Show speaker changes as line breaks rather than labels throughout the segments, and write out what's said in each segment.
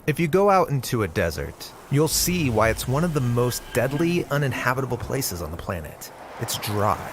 If you go out into a desert, you'll see why it's one of the most deadly, uninhabitable places on the planet. It's dry,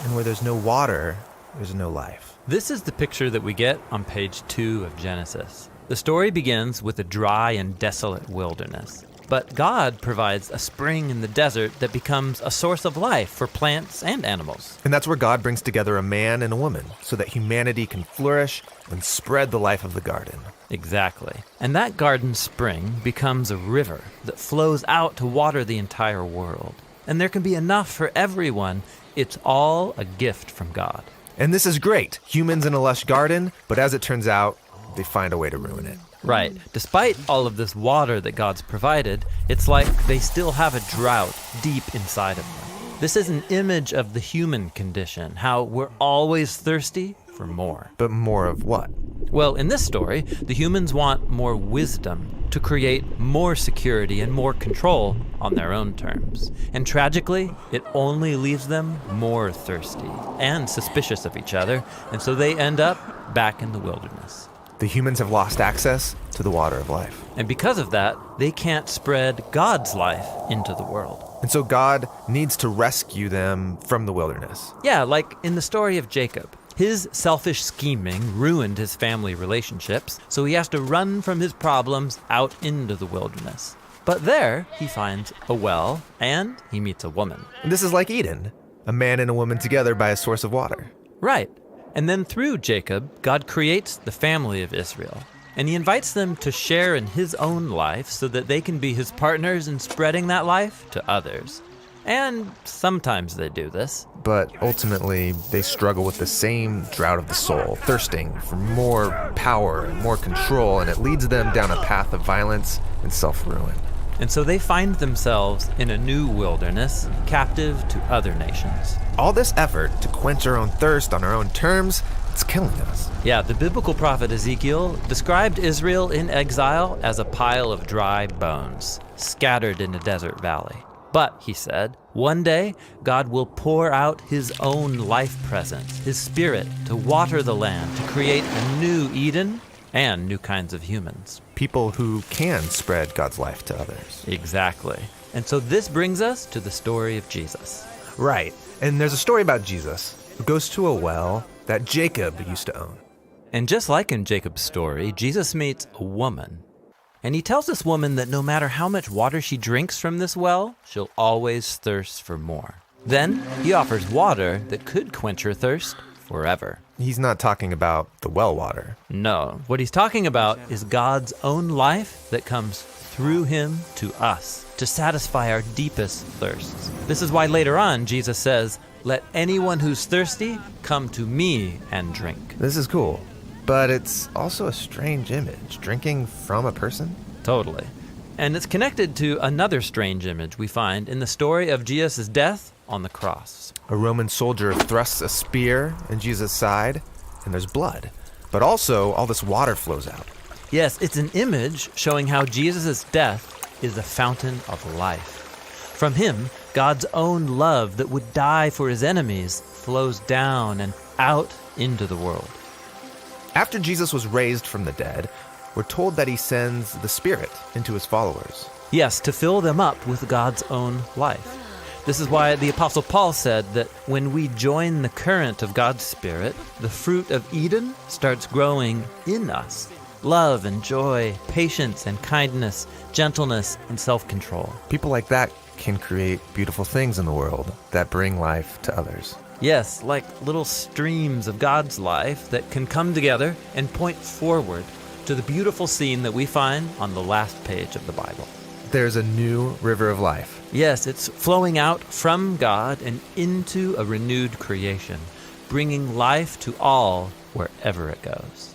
and where there's no water, there's no life.
This is the picture that we get on page 2 of Genesis. The story begins with a dry and desolate wilderness. But God provides a spring in the desert that becomes a source of life for plants and animals.
And that's where God brings together a man and a woman so that humanity can flourish and spread the life of the garden.
Exactly. And that garden spring becomes a river that flows out to water the entire world. And there can be enough for everyone. It's all a gift from God.
And this is great. Humans in a lush garden, but as it turns out, they find a way to ruin it.
Right. Despite all of this water that God's provided, it's like they still have a drought deep inside of them. This is an image of the human condition, how we're always thirsty for more.
But more of what?
Well, in this story, the humans want more wisdom to create more security and more control on their own terms. And tragically, it only leaves them more thirsty and suspicious of each other, and so they end up back in the wilderness.
The humans have lost access to the water of life.
And because of that, they can't spread God's life into the world.
And so God needs to rescue them from the wilderness.
Yeah, like in the story of Jacob. His selfish scheming ruined his family relationships, so he has to run from his problems out into the wilderness. But there, he finds a well, and he meets a woman.
And this is like Eden, a man and a woman together by a source of water.
Right. And then through Jacob, God creates the family of Israel. And he invites them to share in his own life so that they can be his partners in spreading that life to others. And sometimes they do this.
But ultimately, they struggle with the same drought of the soul, thirsting for more power and more control, and it leads them down a path of violence and self-ruin.
And so they find themselves in a new wilderness, captive to other nations.
All this effort to quench our own thirst on our own terms, it's killing us.
Yeah, the biblical prophet Ezekiel described Israel in exile as a pile of dry bones, scattered in a desert valley. But, he said, one day God will pour out his own life presence, his spirit, to water the land, to create a new Eden and new kinds of humans.
People who can spread God's life to others.
Exactly. And so this brings us to the story of Jesus.
Right. And there's a story about Jesus who goes to a well that Jacob used to own.
And just like in Jacob's story, Jesus meets a woman. And he tells this woman that no matter how much water she drinks from this well, she'll always thirst for more. Then he offers water that could quench her thirst forever.
He's not talking about the well water.
No, what he's talking about is God's own life that comes through him to us to satisfy our deepest thirsts. This is why later on Jesus says, "Let anyone who's thirsty come to me and drink."
This is cool. But it's also a strange image, drinking from a person.
Totally. And it's connected to another strange image we find in the story of Jesus' death on the cross.
A Roman soldier thrusts a spear in Jesus' side, and there's blood. But also, all this water flows out.
Yes, it's an image showing how Jesus' death is a fountain of life. From him, God's own love that would die for his enemies flows down and out into the world.
After Jesus was raised from the dead, we're told that he sends the Spirit into his followers.
Yes, to fill them up with God's own life. This is why the Apostle Paul said that when we join the current of God's Spirit, the fruit of Eden starts growing in us. Love and joy, patience and kindness, gentleness and self-control.
People like that can create beautiful things in the world that bring life to others.
Yes, like little streams of God's life that can come together and point forward to the beautiful scene that we find on the last page of the Bible.
There's a new river of life.
Yes, it's flowing out from God and into a renewed creation, bringing life to all wherever it goes.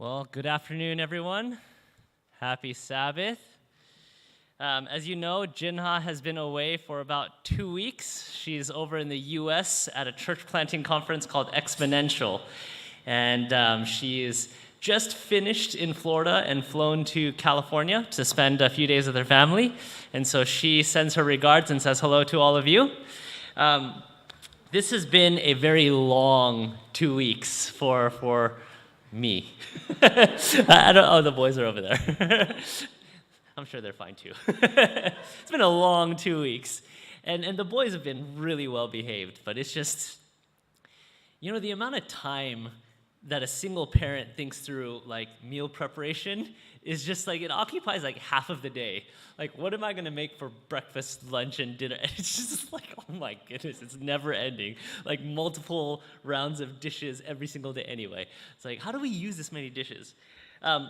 Well, good afternoon, everyone. Happy Sabbath. As you know, Jinha has been away for about 2 weeks. She's over in the U.S. at a church planting conference called Exponential. And she is just finished in Florida and flown to California to spend a few days with her family. And so she sends her regards and says hello to all of you. This has been a very long 2 weeks for me. The boys are over there. I'm sure they're fine too. It's been a long 2 weeks. And the boys have been really well behaved, but it's just, the amount of time that a single parent thinks through like meal preparation is just like, it occupies like half of the day. Like, what am I gonna make for breakfast, lunch, and dinner? And it's just like, oh my goodness, it's never ending. Like multiple rounds of dishes every single day anyway. It's like, how do we use this many dishes?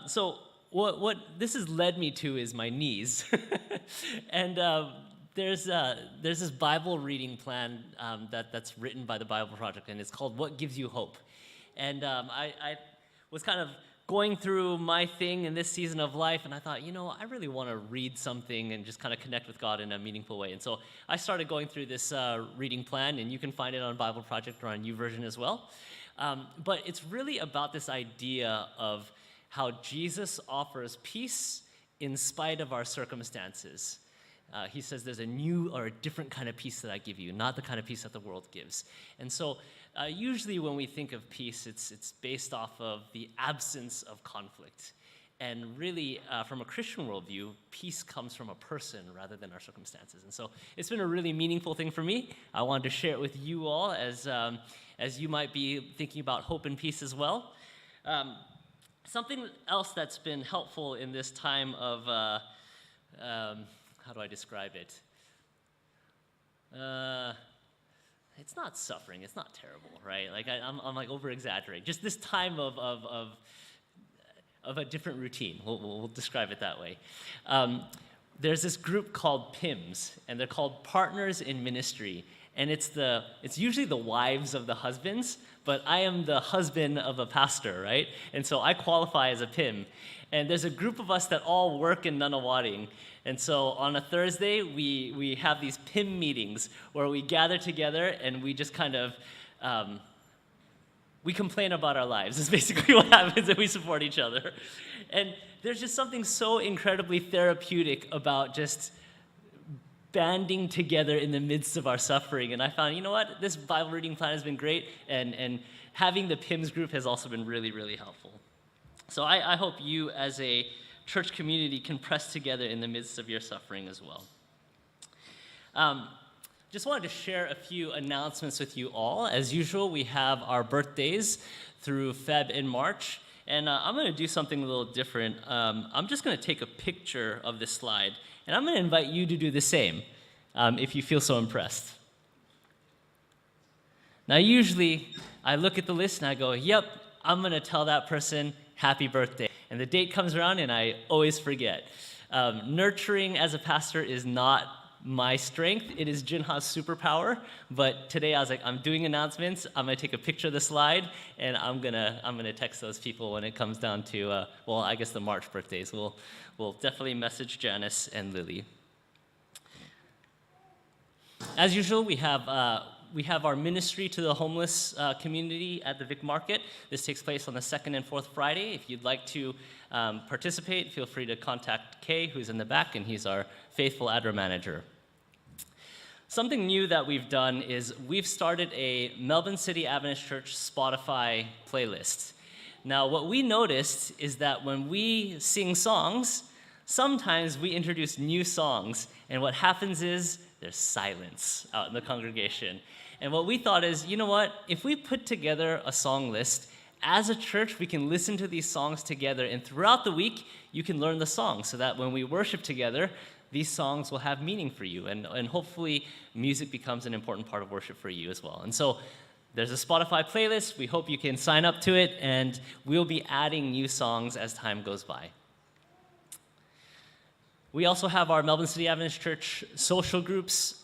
So what this has led me to is my knees. And there's this Bible reading plan that's written by the Bible Project, and it's called What Gives You Hope? And I was kind of going through my thing in this season of life, and I thought, I really want to read something and just kind of connect with God in a meaningful way. And so I started going through this reading plan, and you can find it on Bible Project or on YouVersion as well. But it's really about this idea of how Jesus offers peace in spite of our circumstances. He says there's a new or a different kind of peace that I give you, not the kind of peace that the world gives. And so usually when we think of peace, it's based off of the absence of conflict. And really, from a Christian worldview, peace comes from a person rather than our circumstances. And so it's been a really meaningful thing for me. I wanted to share it with you all as you might be thinking about hope and peace as well. Something else that's been helpful in this time of, how do I describe it? It's not suffering. It's not terrible, right? Like I'm like over-exaggerating. Just this time of a different routine. We'll describe it that way. There's this group called PIMS, and they're called Partners in Ministry. And it's usually the wives of the husbands, but I am the husband of a pastor, right? And so I qualify as a PIM. And there's a group of us that all work in Nunawading. And so on a Thursday, we have these PIM meetings where we gather together and we just kind of, we complain about our lives is basically what happens, and we support each other. And there's just something so incredibly therapeutic about just banding together in the midst of our suffering. And I found, this Bible reading plan has been great, and having the PIMS group has also been really, really helpful. So I hope you as a church community can press together in the midst of your suffering as well. Just wanted to share a few announcements with you all. As usual, we have our birthdays through Feb and March, and I'm going to do something a little different. I'm just going to take a picture of this slide, and I'm going to invite you to do the same if you feel so impressed. Now, usually, I look at the list and I go, yep, I'm going to tell that person happy birthday. And the date comes around and I always forget. Nurturing as a pastor is not my strength. It is Jinha's superpower. But today I was like, I'm doing announcements. I'm going to take a picture of the slide, and I'm gonna text those people when it comes down to, I guess the March birthdays. We'll definitely message Janice and Lily. As usual, we have our ministry to the homeless community at the Vic Market. This takes place on the second and fourth Friday. If you'd like to participate, feel free to contact Kay, who's in the back, and he's our faithful Adra manager. Something new that we've done is we've started a Melbourne City Adventist Church Spotify playlist. Now, what we noticed is that when we sing songs, sometimes we introduce new songs, and what happens is there's silence out in the congregation. And what we thought is, if we put together a song list, as a church, we can listen to these songs together, and throughout the week, you can learn the songs so that when we worship together, these songs will have meaning for you, and hopefully music becomes an important part of worship for you as well. And so there's a Spotify playlist. We hope you can sign up to it, and we'll be adding new songs as time goes by. We also have our Melbourne City Adventist Church social groups.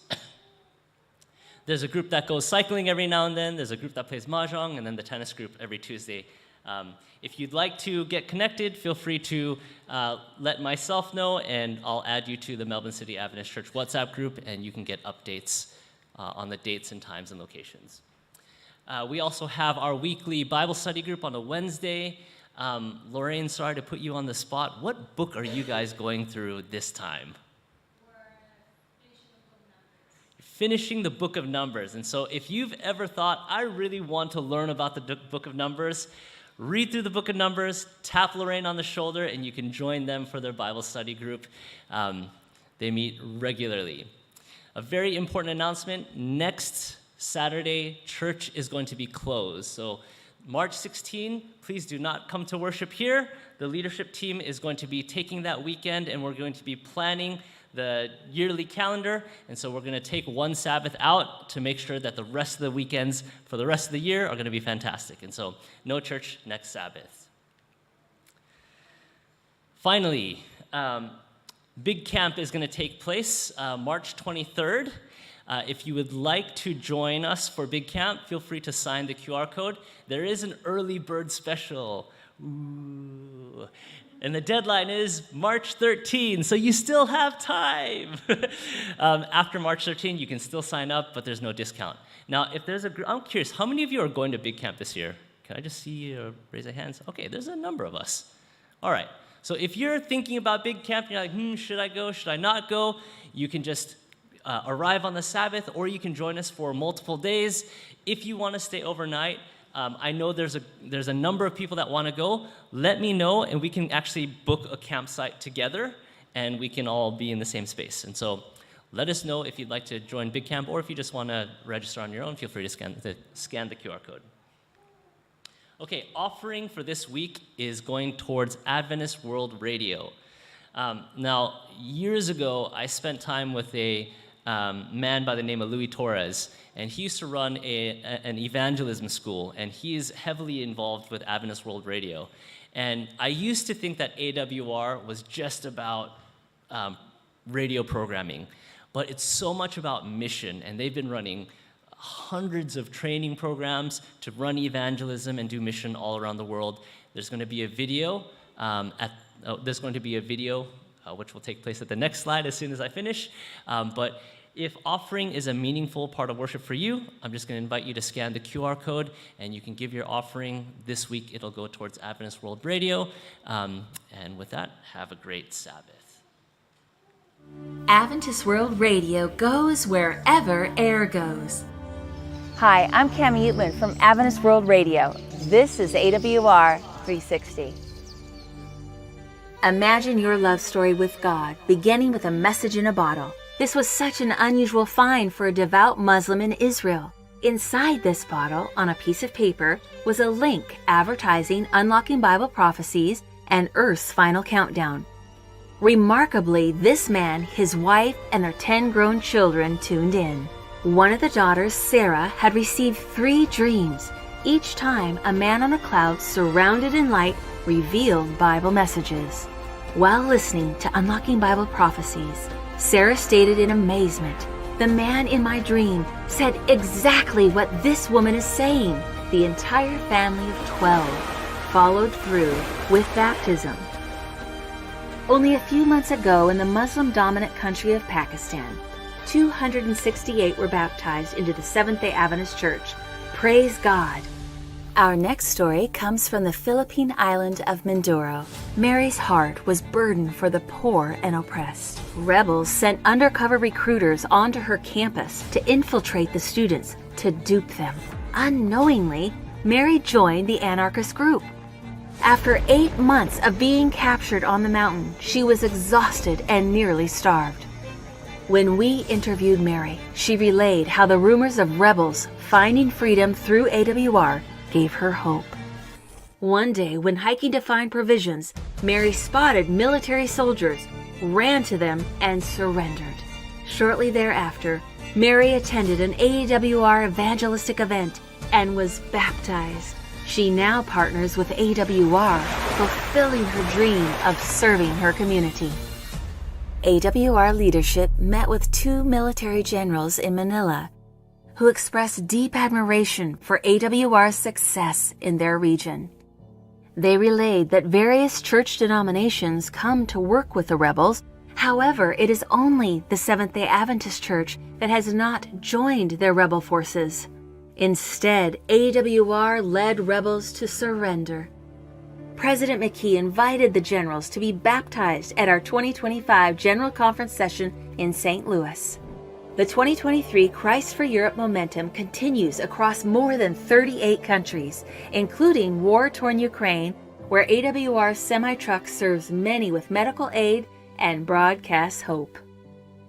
There's a group that goes cycling every now and then. There's a group that plays mahjong, and then the tennis group every Tuesday If you'd like to get connected, feel free to let myself know, and I'll add you to the Melbourne City Adventist Church WhatsApp group, and you can get updates on the dates and times and locations. We also have our weekly Bible study group on a Wednesday. Lorraine, sorry to put you on the spot. What book are you guys going through this time? Finishing the book of Numbers. And so if you've ever thought, I really want to learn about the book of Numbers, read through the book of Numbers, tap Lorraine on the shoulder, and you can join them for their Bible study group. They meet regularly. A very important announcement, next Saturday, church is going to be closed. So March 16, please do not come to worship here. The leadership team is going to be taking that weekend, and we're going to be planning the yearly calendar, and so we're going to take one Sabbath out to make sure that the rest of the weekends for the rest of the year are going to be fantastic. And so no church next Sabbath. Finally, Big Camp is going to take place March 23rd. If you would like to join us for Big Camp, feel free to sign the QR code. There is an early bird special. Ooh. And the deadline is March 13, so you still have time. After March 13, you can still sign up, but there's no discount. Now, if there's I'm curious, how many of you are going to Big Camp this year? Can I just see raise your hands? Okay, there's a number of us. All right, so if you're thinking about Big Camp, you're like, should I go, should I not go? You can just arrive on the Sabbath, or you can join us for multiple days. If you want to stay overnight, I know there's a number of people that want to go. Let me know, and we can actually book a campsite together, and we can all be in the same space. And so let us know if you'd like to join Big Camp, or if you just want to register on your own, feel free to scan the QR code. Okay, offering for this week is going towards Adventist World Radio. Now, years ago, I spent time with a man by the name of Louis Torres, and he used to run an evangelism school, and he's heavily involved with Adventist World Radio. And I used to think that AWR was just about radio programming, but it's so much about mission, and they've been running hundreds of training programs to run evangelism and do mission all around the world. There's going to be a video which will take place at the next slide as soon as I finish. But if offering is a meaningful part of worship for you, I'm just going to invite you to scan the QR code, and you can give your offering. This week, it'll go towards Adventist World Radio. And with that, have a great Sabbath.
Adventist World Radio goes wherever air goes.
Hi, I'm Cami Eatland from Adventist World Radio. This is AWR 360.
Imagine your love story with God, beginning with a message in a bottle. This was such an unusual find for a devout Muslim in Israel. Inside this bottle, on a piece of paper, was a link advertising Unlocking Bible Prophecies and Earth's Final Countdown. Remarkably, this man, his wife, and their 10 grown children tuned in. One of the daughters, Sarah, had received 3 dreams. Each time, a man on a cloud surrounded in light revealed Bible messages. While listening to Unlocking Bible Prophecies, Sarah stated in amazement, "The man in my dream said exactly what this woman is saying." The entire family of 12 followed through with baptism. Only a few months ago, in the Muslim-dominant country of Pakistan, 268 were baptized into the Seventh-day Adventist Church. Praise God! Our next story comes from the Philippine island of Mindoro. Mary's heart was burdened for the poor and oppressed. Rebels sent undercover recruiters onto her campus to infiltrate the students, to dupe them. Unknowingly, Mary joined the anarchist group. After 8 months of being captured on the mountain, she was exhausted and nearly starved. When we interviewed Mary, she relayed how the rumors of rebels finding freedom through AWR gave her hope. One day, when hiking to find provisions, Mary spotted military soldiers, ran to them, and surrendered. Shortly thereafter, Mary attended an AWR evangelistic event and was baptized. She now partners with AWR, fulfilling her dream of serving her community. AWR leadership met with 2 military generals in Manila who expressed deep admiration for AWR's success in their region. They relayed that various church denominations come to work with the rebels. However, it is only the Seventh-day Adventist Church that has not joined their rebel forces. Instead, AWR led rebels to surrender. President McKee invited the generals to be baptized at our 2025 General Conference session in St. Louis. The 2023 Christ for Europe momentum continues across more than 38 countries, including war-torn Ukraine, where AWR semi-truck serves many with medical aid and broadcasts hope.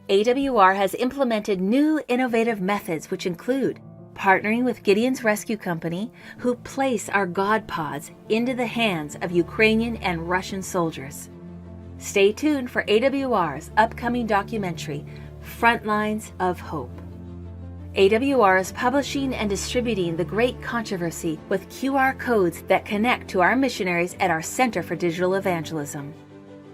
AWR has implemented new innovative methods which include partnering with Gideon's Rescue Company, who place our God pods into the hands of Ukrainian and Russian soldiers. Stay tuned for AWR's upcoming documentary, Frontlines of Hope. AWR is publishing and distributing The Great Controversy with QR codes that connect to our missionaries at our Center for Digital Evangelism.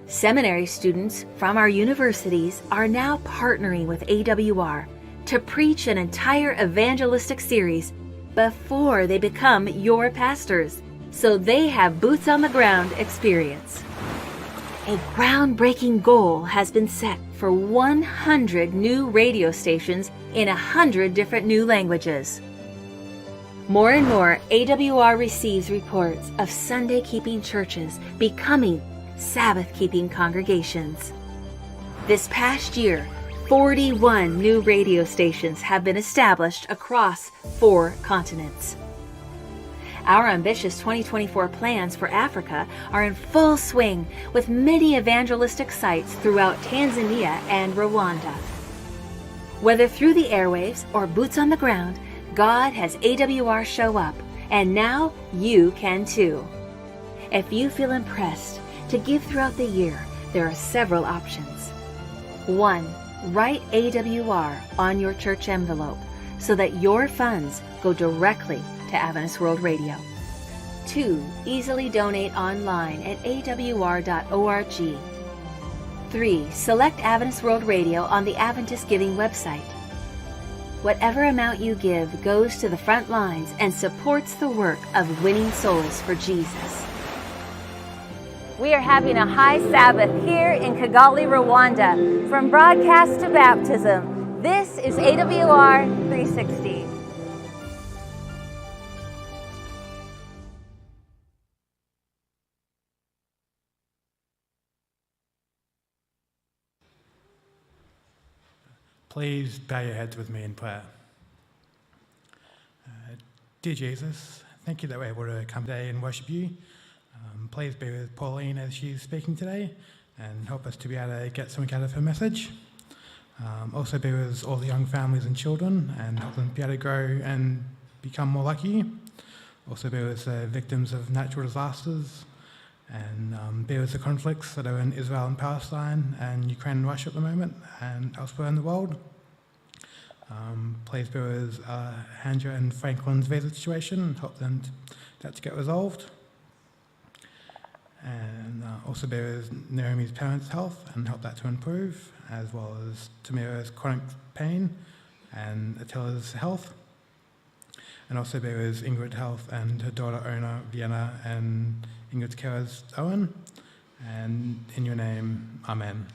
Seminary students from our universities are now partnering with AWR to preach an entire evangelistic series before they become your pastors, so they have boots on the ground experience. A groundbreaking goal has been set for 100 new radio stations in 100 different new languages. More and more, AWR receives reports of Sunday-keeping churches becoming Sabbath-keeping congregations. This past year, 41 new radio stations have been established across 4 continents. Our ambitious 2024 plans for Africa are in full swing with many evangelistic sites throughout Tanzania and Rwanda. Whether through the airwaves or boots on the ground, God has AWR show up, and now you can too. If you feel impressed to give throughout the year, there are several options. 1. Write AWR on your church envelope so that your funds go directly to Adventist World Radio. 2. Easily donate online at awr.org. 3. Select Adventist World Radio on the Adventist Giving website. Whatever amount you give goes to the front lines and supports the work of winning souls for Jesus.
We are having a high Sabbath here in Kigali, Rwanda. From broadcast to baptism, this is AWR 360.
Please bow your heads with me in prayer. Dear Jesus, thank you that we're able to come today and worship you. Please be with Pauline as she's speaking today and help us to be able to get something out of her message. Also be with all the young families and children and help them be able to grow and become more like you. Also be with victims of natural disasters and be with the conflicts that are in Israel and Palestine and Ukraine and Russia at the moment and elsewhere in the world. Please be with Hanja and Franklin's visa situation and help them that to get resolved. And also be with Naomi's parents' health and help that to improve, as well as Tamira's chronic pain and Attila's health. And also be with Ingrid's health and her daughter Ona, Vienna, and Ingrid's carers, Owen. And in your name, Amen.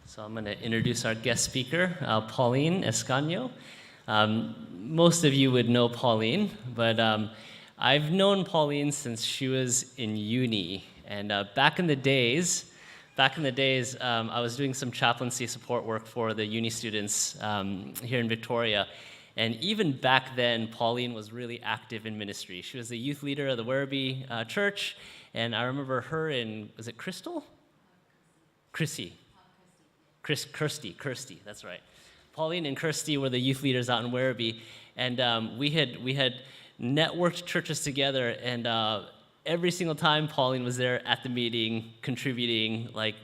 So I'm going to introduce our guest speaker, Pauline Escaño. Most of you would know Pauline, but I've known Pauline since she was in uni. And back in the days, I was doing some chaplaincy support work for the uni students here in Victoria. And even back then, Pauline was really active in ministry. She was the youth leader of the Werribee Church. And I remember her in, was it Crystal? Kirsty, that's right. Pauline and Kirsty were the youth leaders out in Werribee, and we had networked churches together, and every single time Pauline was there at the meeting, contributing, like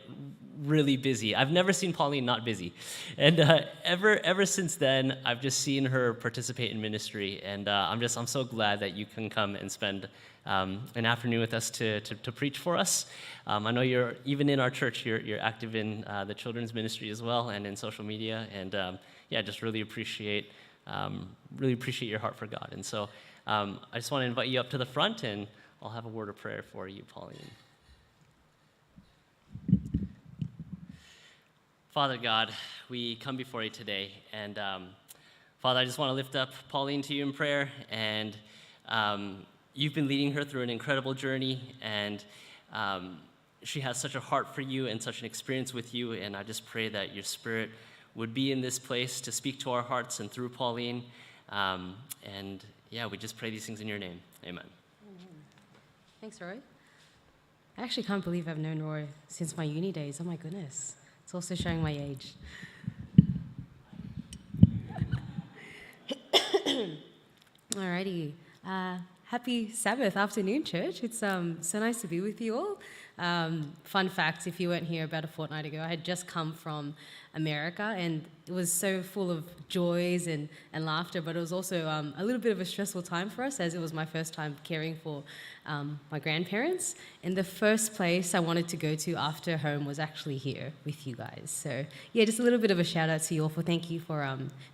really busy. I've never seen Pauline not busy. And ever since then, I've just seen her participate in ministry. And I'm so glad that you can come and spend an afternoon with us to preach for us. I know even in our church, you're active in the children's ministry as well and in social media. And just really appreciate your heart for God. And so I just want to invite you up to the front, and I'll have a word of prayer for you, Pauline. Father God, we come before you today, and Father, I just want to lift up Pauline to you in prayer, and you've been leading her through an incredible journey, and she has such a heart for you and such an experience with you, and I just pray that your Spirit would be in this place to speak to our hearts and through Pauline, we just pray these things in your name. Amen.
Thanks, Roy. I actually can't believe I've known Roy since my uni days. Oh my goodness. It's also showing my age. Alrighty. Happy Sabbath afternoon, church. It's so nice to be with you all. Fun fact, if you weren't here about a fortnight ago, I had just come from America, and it was so full of joys and laughter, but it was also a little bit of a stressful time for us, as it was my first time caring for my grandparents. And the first place I wanted to go to after home was actually here with you guys. So yeah, just a little bit of a shout out to you all for thank you for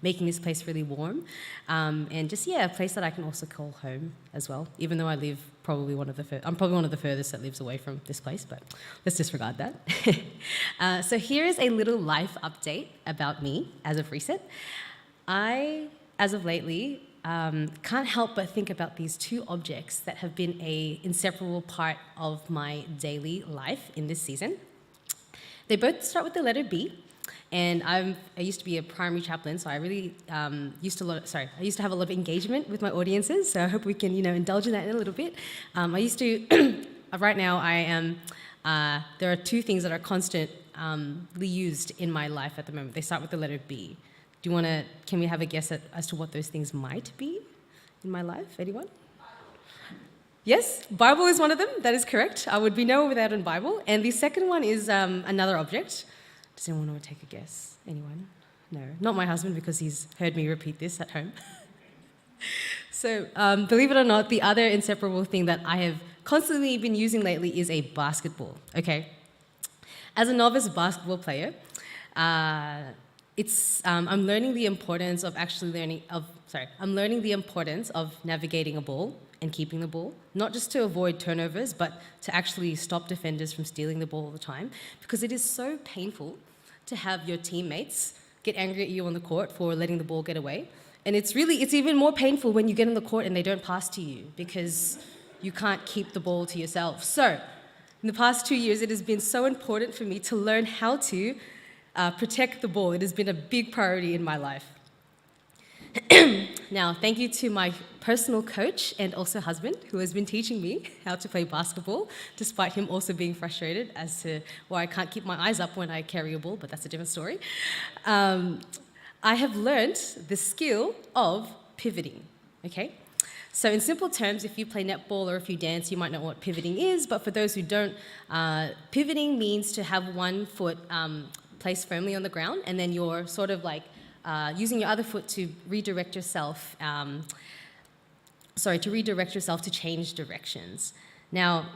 making this place really warm. And just, a place that I can also call home as well, even though I live I'm probably one of the furthest that lives away from this place, but let's disregard that. So here is a little life update about me as of recent. I, as of lately, can't help but think about these two objects that have been an inseparable part of my daily life in this season. They both start with the letter B. And I used to be a primary chaplain, so I really used to have a lot of engagement with my audiences, so I hope we can, indulge in that in a little bit. Right now there are two things that are constantly used in my life at the moment. They start with the letter B. Can we have a guess as to what those things might be in my life? Anyone? Yes, Bible is one of them, that is correct. I would be nowhere without a Bible. And the second one is another object. Does anyone want to take a guess? Anyone? No, not my husband, because he's heard me repeat this at home. So, believe it or not, the other inseparable thing that I have constantly been using lately is a basketball, okay? As a novice basketball player, I'm learning the importance of I'm learning the importance of navigating a ball and keeping the ball, not just to avoid turnovers, but to actually stop defenders from stealing the ball all the time, because it is so painful to have your teammates get angry at you on the court for letting the ball get away. And it's even more painful when you get on the court and they don't pass to you, because you can't keep the ball to yourself. So, in the past 2 years, it has been so important for me to learn how to protect the ball. It has been a big priority in my life. Now, thank you to my personal coach and also husband, who has been teaching me how to play basketball, despite him also being frustrated as to why I can't keep my eyes up when I carry a ball, but that's a different story. I have learned the skill of pivoting, okay? So in simple terms, if you play netball or if you dance, you might know what pivoting is, but for those who don't, pivoting means to have one foot placed firmly on the ground, and then you're sort of like using your other foot to redirect yourself, to change directions. Now,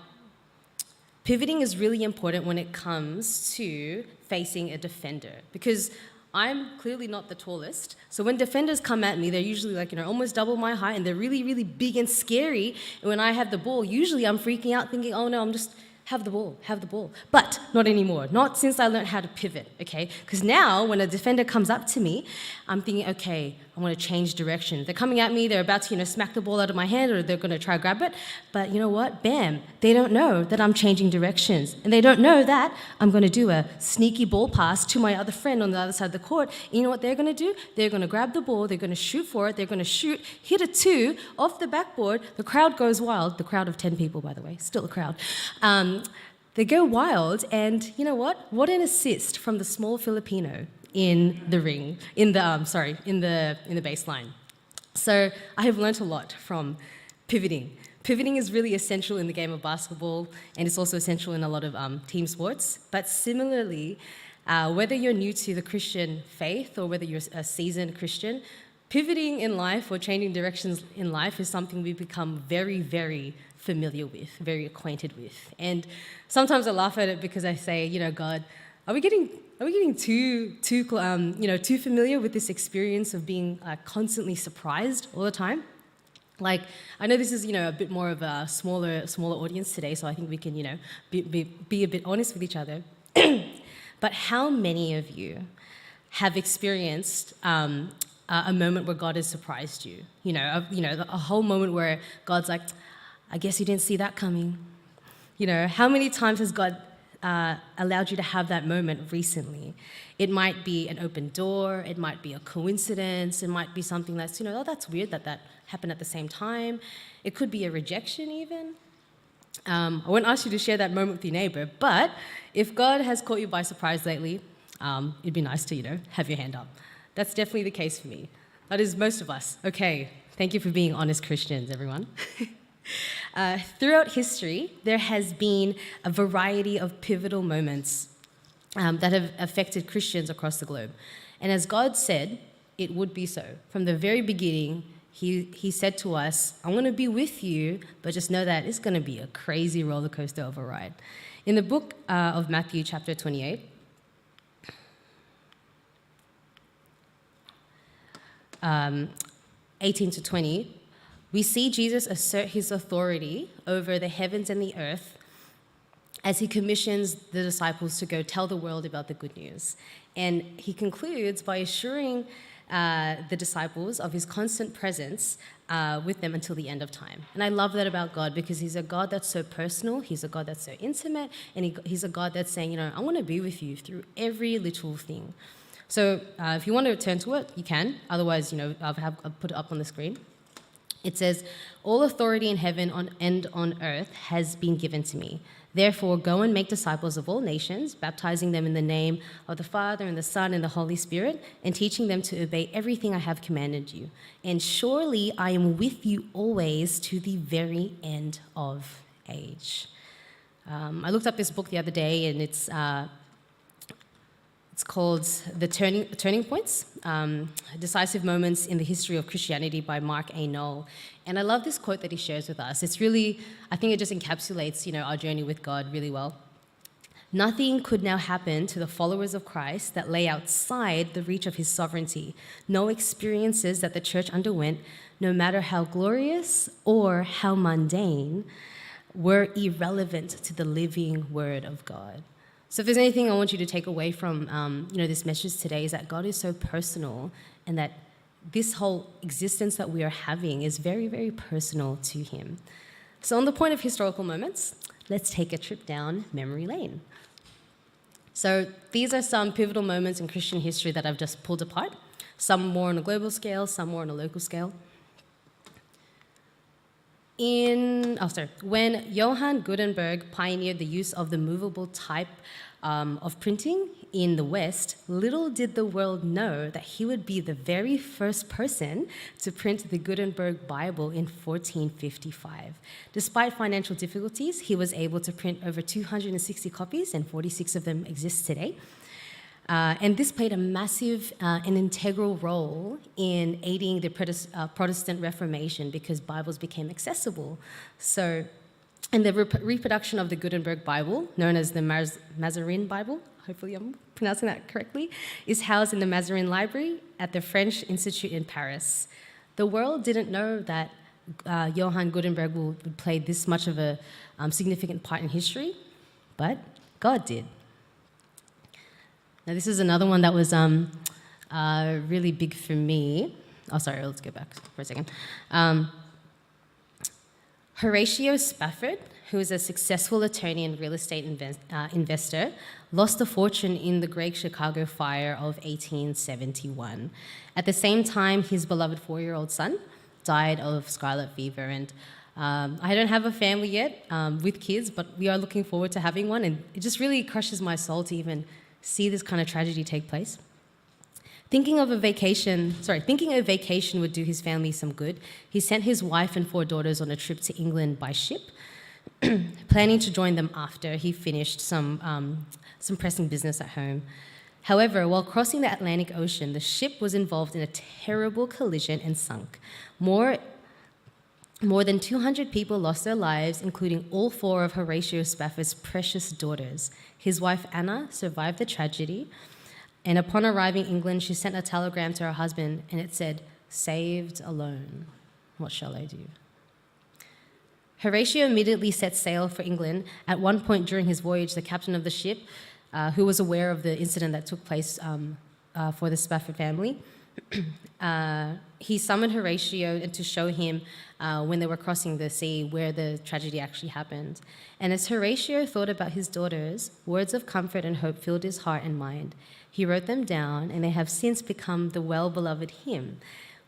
pivoting is really important when it comes to facing a defender, because I'm clearly not the tallest. So when defenders come at me, they're usually like, almost double my height, and they're really, really big and scary. And when I have the ball, usually I'm freaking out thinking, oh no, have the ball. But not anymore, not since I learned how to pivot, okay? Because now when a defender comes up to me, I'm thinking, okay, I want to change direction. They're coming at me, they're about to, smack the ball out of my hand, or they're going to try grab it. But you know what? Bam, they don't know that I'm changing directions. And they don't know that I'm going to do a sneaky ball pass to my other friend on the other side of the court. And you know what they're going to do? They're going to grab the ball, they're going to shoot for it, they're going to shoot, hit a 2 off the backboard. The crowd goes wild. The crowd of 10 people, by the way, still a crowd. They go wild, and you know what? What an assist from the small Filipino in the ring, in the baseline. So I have learnt a lot from pivoting. pivoting is really essential in the game of basketball, and it's also essential in a lot of team sports. But similarly, whether you're new to the Christian faith or whether you're a seasoned Christian, pivoting in life or changing directions in life is something we become very, very familiar with, very acquainted with. And sometimes I laugh at it because I say, God, are we getting too familiar with this experience of being constantly surprised all the time? Like, I know this is, a bit more of a smaller audience today, so I think we can, be a bit honest with each other. But how many of you have experienced a moment where God has surprised you? A whole moment where God's like, I guess you didn't see that coming. How many times has God allowed you to have that moment recently? It might be an open door, it might be a coincidence, it might be something that's, oh, that's weird that happened at the same time. It could be a rejection even. I won't ask you to share that moment with your neighbor, but if God has caught you by surprise lately, it'd be nice to, have your hand up. That's definitely the case for me. That is most of us. Okay, thank you for being honest Christians, everyone. Throughout history, there has been a variety of pivotal moments that have affected Christians across the globe. And as God said, it would be so. From the very beginning, He said to us, I'm going to be with you, but just know that it's going to be a crazy roller coaster of a ride. In the book of Matthew, chapter 28, um, 18 to 20, we see Jesus assert his authority over the heavens and the earth as he commissions the disciples to go tell the world about the good news. And he concludes by assuring the disciples of his constant presence with them until the end of time. And I love that about God because he's a God that's so personal, he's a God that's so intimate, and he's a God that's saying, I want to be with you through every little thing. So if you want to turn to it, you can. Otherwise, I'll put it up on the screen. It says, all authority in heaven and on earth has been given to me. Therefore, go and make disciples of all nations, baptizing them in the name of the Father and the Son and the Holy Spirit, and teaching them to obey everything I have commanded you. And surely I am with you always to the very end of age. I looked up this book the other day, and it's called The Turning Points, Decisive Moments in the History of Christianity by Mark A. Knoll. And I love this quote that he shares with us. It's really, I think it just encapsulates, our journey with God really well. Nothing could now happen to the followers of Christ that lay outside the reach of his sovereignty. No experiences that the church underwent, no matter how glorious or how mundane, were irrelevant to the living word of God. So if there's anything I want you to take away from this message today is that God is so personal and that this whole existence that we are having is very, very personal to him. So on the point of historical moments, let's take a trip down memory lane. So these are some pivotal moments in Christian history that I've just pulled apart, some more on a global scale, some more on a local scale. When Johann Gutenberg pioneered the use of the movable type of printing in the West, little did the world know that he would be the very first person to print the Gutenberg Bible in 1455. Despite financial difficulties, he was able to print over 260 copies, and 46 of them exist today. And this played a massive and integral role in aiding the Protestant Reformation because Bibles became accessible. So, and the reproduction of the Gutenberg Bible, known as the Mazarin Bible, hopefully I'm pronouncing that correctly, is housed in the Mazarin Library at the French Institute in Paris. The world didn't know that Johann Gutenberg would play this much of a significant part in history, but God did. Now, this is another one that was really big for me. Oh, sorry, let's go back for a second. Horatio Spafford, who was a successful attorney and real estate investor, lost a fortune in the Great Chicago Fire of 1871. At the same time, his beloved 4-year-old son died of scarlet fever. And I don't have a family yet with kids, but we are looking forward to having one. And it just really crushes my soul to even see this kind of tragedy take place. Thinking a vacation would do his family some good, he sent his wife and 4 daughters on a trip to England by ship, planning to join them after he finished some pressing business at home. However, while crossing the Atlantic Ocean, the ship was involved in a terrible collision and sunk. More than 200 people lost their lives, including all 4 of Horatio Spafford's precious daughters. His wife, Anna, survived the tragedy, and upon arriving in England, she sent a telegram to her husband, and it said, "Saved alone. What shall I do?" Horatio immediately set sail for England. At one point during his voyage, the captain of the ship, who was aware of the incident that took place for the Spafford family, he summoned Horatio to show him when they were crossing the sea where the tragedy actually happened. And as Horatio thought about his daughters, words of comfort and hope filled his heart and mind. He wrote them down, and they have since become the well-beloved hymn,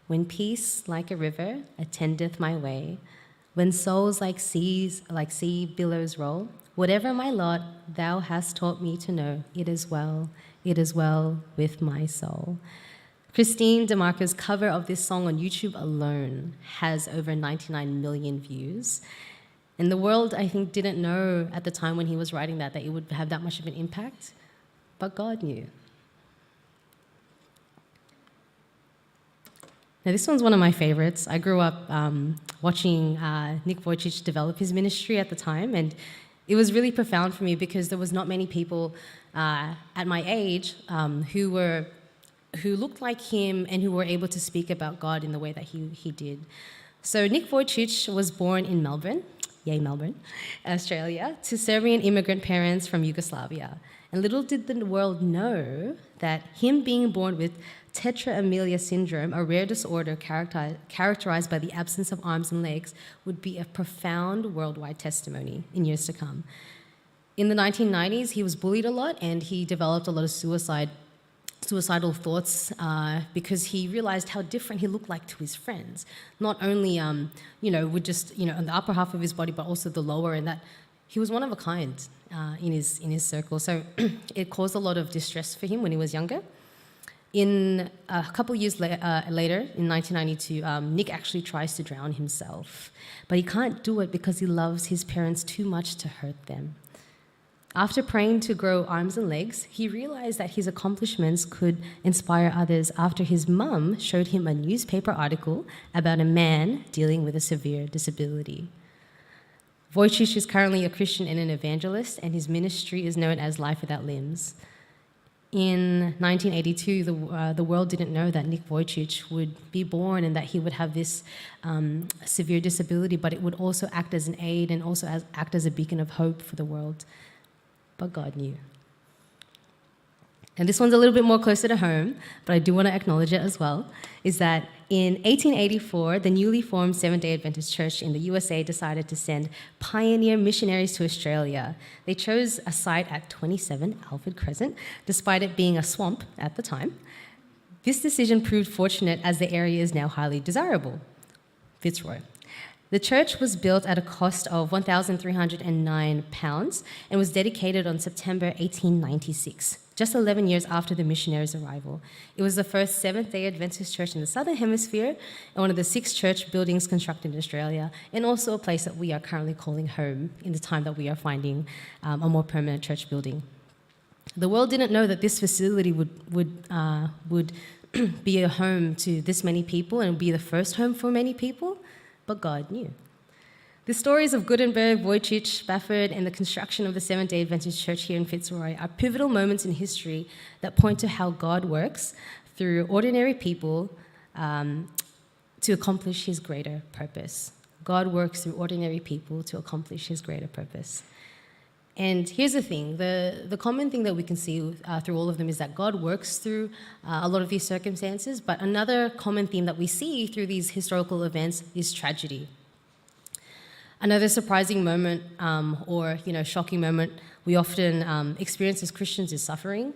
"When peace like a river attendeth my way, when souls like sea billows roll, whatever my lot, thou hast taught me to know, it is well with my soul." Christine DeMarco's cover of this song on YouTube alone has over 99 million views. And the world, I think, didn't know at the time when he was writing that it would have that much of an impact, but God knew. Now, this one's one of my favorites. I grew up watching Nick Vujicic develop his ministry at the time, and it was really profound for me because there was not many people at my age who looked like him and who were able to speak about God in the way that he did. So Nick Vujicic was born in Melbourne, Australia, to Serbian immigrant parents from Yugoslavia. And little did the world know that him being born with tetra amelia syndrome, a rare disorder characterized by the absence of arms and legs, would be a profound worldwide testimony in years to come. In the 1990s, he was bullied a lot, and he developed a lot of suicidal thoughts because he realized how different he looked like to his friends. Not only, with just, on the upper half of his body, but also the lower, and that he was one of a kind in his circle. So it caused a lot of distress for him when he was younger. In a couple of years later, in 1992, Nick actually tries to drown himself, but he can't do it because he loves his parents too much to hurt them. After praying to grow arms and legs, he realized that his accomplishments could inspire others after his mum showed him a newspaper article about a man dealing with a severe disability. Vujicic is currently a Christian and an evangelist, and his ministry is known as Life Without Limbs. In 1982, the world didn't know that Nick Vujicic would be born and that he would have this severe disability, but it would also act as an aid and also act as a beacon of hope for the world. But God knew. And this one's a little bit more closer to home, but I do want to acknowledge it as well, is that in 1884, the newly formed Seventh-day Adventist Church in the USA decided to send pioneer missionaries to Australia. They chose a site at 27 Alfred Crescent, despite it being a swamp at the time. This decision proved fortunate as the area is now highly desirable. Fitzroy. The church was built at a cost of £1,309 and was dedicated on September 1896, just 11 years after the missionaries' arrival. It was the first Seventh-day Adventist church in the Southern Hemisphere and one of the 6 church buildings constructed in Australia, and also a place that we are currently calling home in the time that we are finding a more permanent church building. The world didn't know that this facility would be a home to this many people and be the first home for many people, but God knew. The stories of Gutenberg, Vujicic, Spafford, and the construction of the Seventh-day Adventist Church here in Fitzroy are pivotal moments in history that point to how God works through ordinary people to accomplish his greater purpose. God works through ordinary people to accomplish his greater purpose. And here's the thing, the common thing that we can see through all of them is that God works through a lot of these circumstances, but another common theme that we see through these historical events is tragedy. Another surprising moment or shocking moment we often experience as Christians is suffering.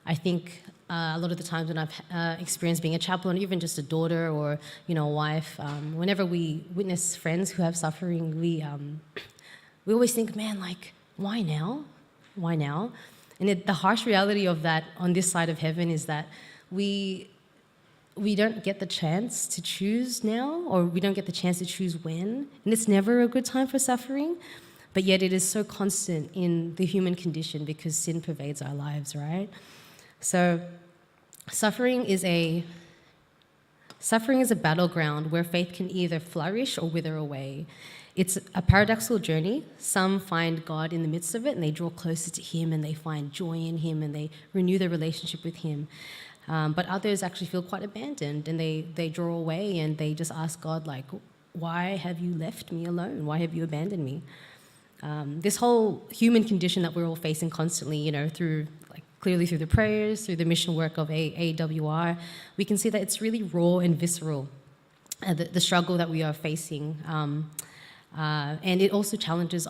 I think a lot of the times when I've experienced being a chaplain, even just a daughter or a wife, whenever we witness friends who have suffering, we always think, man, like, why now? Why now? And the harsh reality of that on this side of heaven is that we don't get the chance to choose now, or we don't get the chance to choose when. And it's never a good time for suffering, but yet it is so constant in the human condition because sin pervades our lives, right? So suffering is a battleground where faith can either flourish or wither away. It's a paradoxical journey. Some find God in the midst of it and they draw closer to Him and they find joy in Him and they renew their relationship with Him. But others actually feel quite abandoned and they draw away and they just ask God, like, why have you left me alone? Why have you abandoned me? This whole human condition that we're all facing constantly, clearly through the prayers, through the mission work of AWR, we can see that it's really raw and visceral, the struggle that we are facing. And it also challenges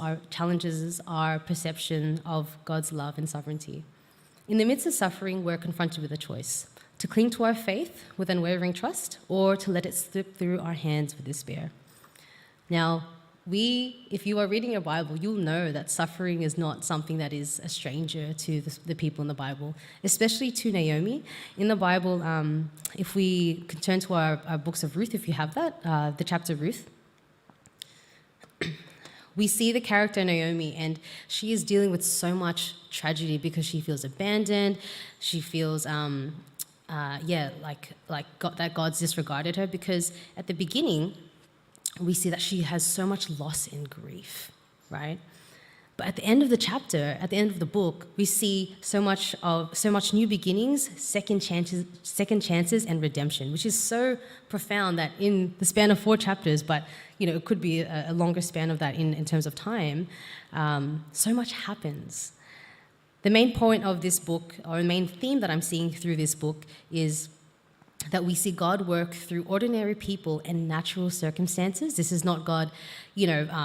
our perception of God's love and sovereignty. In the midst of suffering, we're confronted with a choice: to cling to our faith with unwavering trust, or to let it slip through our hands with despair. Now, if you are reading your Bible, you'll know that suffering is not something that is a stranger to the people in the Bible, especially to Naomi. In the Bible, if we can turn to our books of Ruth, if you have that, the chapter of Ruth, we see the character Naomi, and she is dealing with so much tragedy because she feels abandoned. She feels, that God's disregarded her, because at the beginning, we see that she has so much loss and grief, right? But at the end of the chapter, at the end of the book, we see so much new beginnings, second chances, and redemption, which is so profound that in the span of 4 chapters, but it could be a longer span of that in terms of time, so much happens. The main point of this book, or the main theme that I'm seeing through this book, is that we see God work through ordinary people and natural circumstances. This is not God,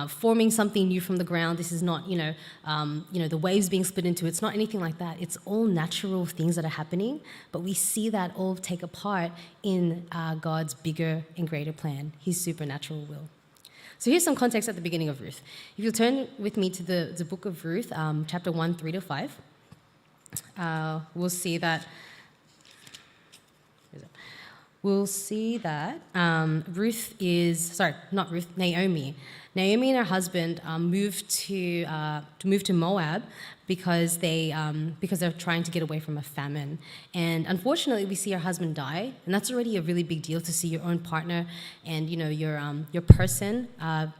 forming something new from the ground. This is not, the waves being split into. It's not anything like that. It's all natural things that are happening, but we see that all take a part in God's bigger and greater plan, His supernatural will. So here's some context at the beginning of Ruth. If you'll turn with me to the book of Ruth, chapter 1, 3-5, we'll see that Naomi. Naomi and her husband moved to Moab because they're trying to get away from a famine. And unfortunately, we see her husband die, and that's already a really big deal to see your own partner and your person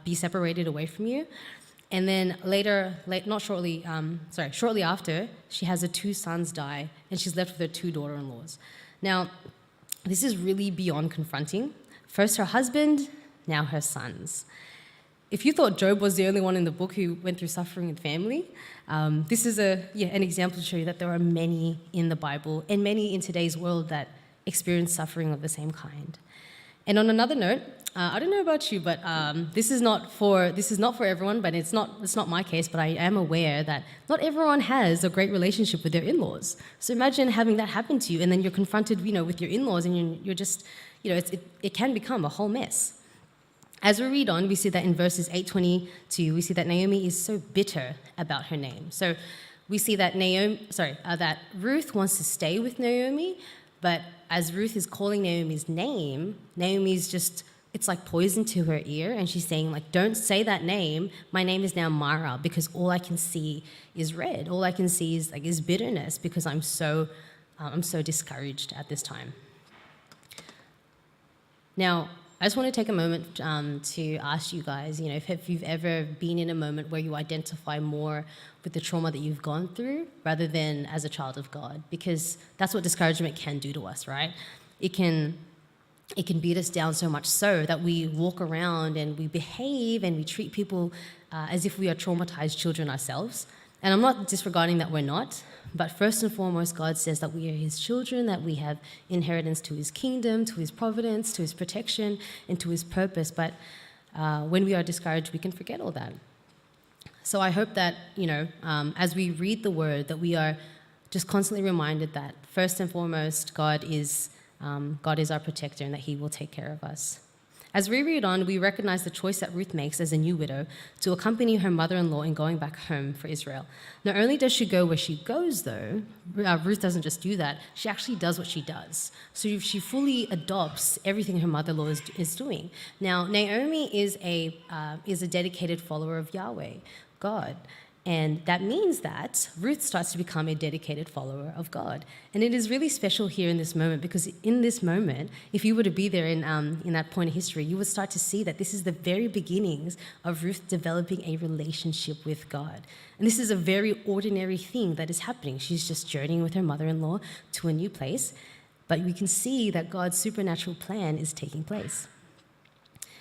be separated away from you. And then shortly after, she has her 2 sons die, and she's left with her 2 daughter-in-laws. Now, this is really beyond confronting. First her husband, now her sons. If you thought Job was the only one in the book who went through suffering in family, this is an example to show you that there are many in the Bible and many in today's world that experience suffering of the same kind. And on another note, I don't know about you, but this is not for everyone. But it's not my case. But I am aware that not everyone has a great relationship with their in-laws. So imagine having that happen to you, and then you're confronted, with your in-laws, and you're just, it can become a whole mess. As we read on, we see that in verses 8-22, we see that Naomi is so bitter about her name. So we see that that Ruth wants to stay with Naomi, but as Ruth is calling Naomi's name, Naomi's just, it's like poison to her ear, and she's saying, like, don't say that name. My name is now Mara, because all I can see is red. All I can see is bitterness, because I'm so discouraged at this time. Now, I just want to take a moment to ask you guys, if you've ever been in a moment where you identify more with the trauma that you've gone through rather than as a child of God, because that's what discouragement can do to us, right? It can beat us down so much so that we walk around and we behave and we treat people as if we are traumatized children ourselves. And I'm not disregarding that we're not, but first and foremost, God says that we are His children, that we have inheritance to His kingdom, to His providence, to His protection, and to His purpose. But when we are discouraged, we can forget all that. So I hope that, as we read the Word, that we are just constantly reminded that first and foremost, God is our protector and that He will take care of us. As we read on, we recognize the choice that Ruth makes as a new widow to accompany her mother-in-law in going back home for Israel. Not only does she go where she goes, though, Ruth doesn't just do that, she actually does what she does. So she fully adopts everything her mother-in-law is doing. Now, Naomi is a dedicated follower of Yahweh, God. And that means that Ruth starts to become a dedicated follower of God. And it is really special here in this moment, because in this moment, if you were to be there in that point of history, you would start to see that this is the very beginnings of Ruth developing a relationship with God. And this is a very ordinary thing that is happening. She's just journeying with her mother-in-law to a new place, but we can see that God's supernatural plan is taking place.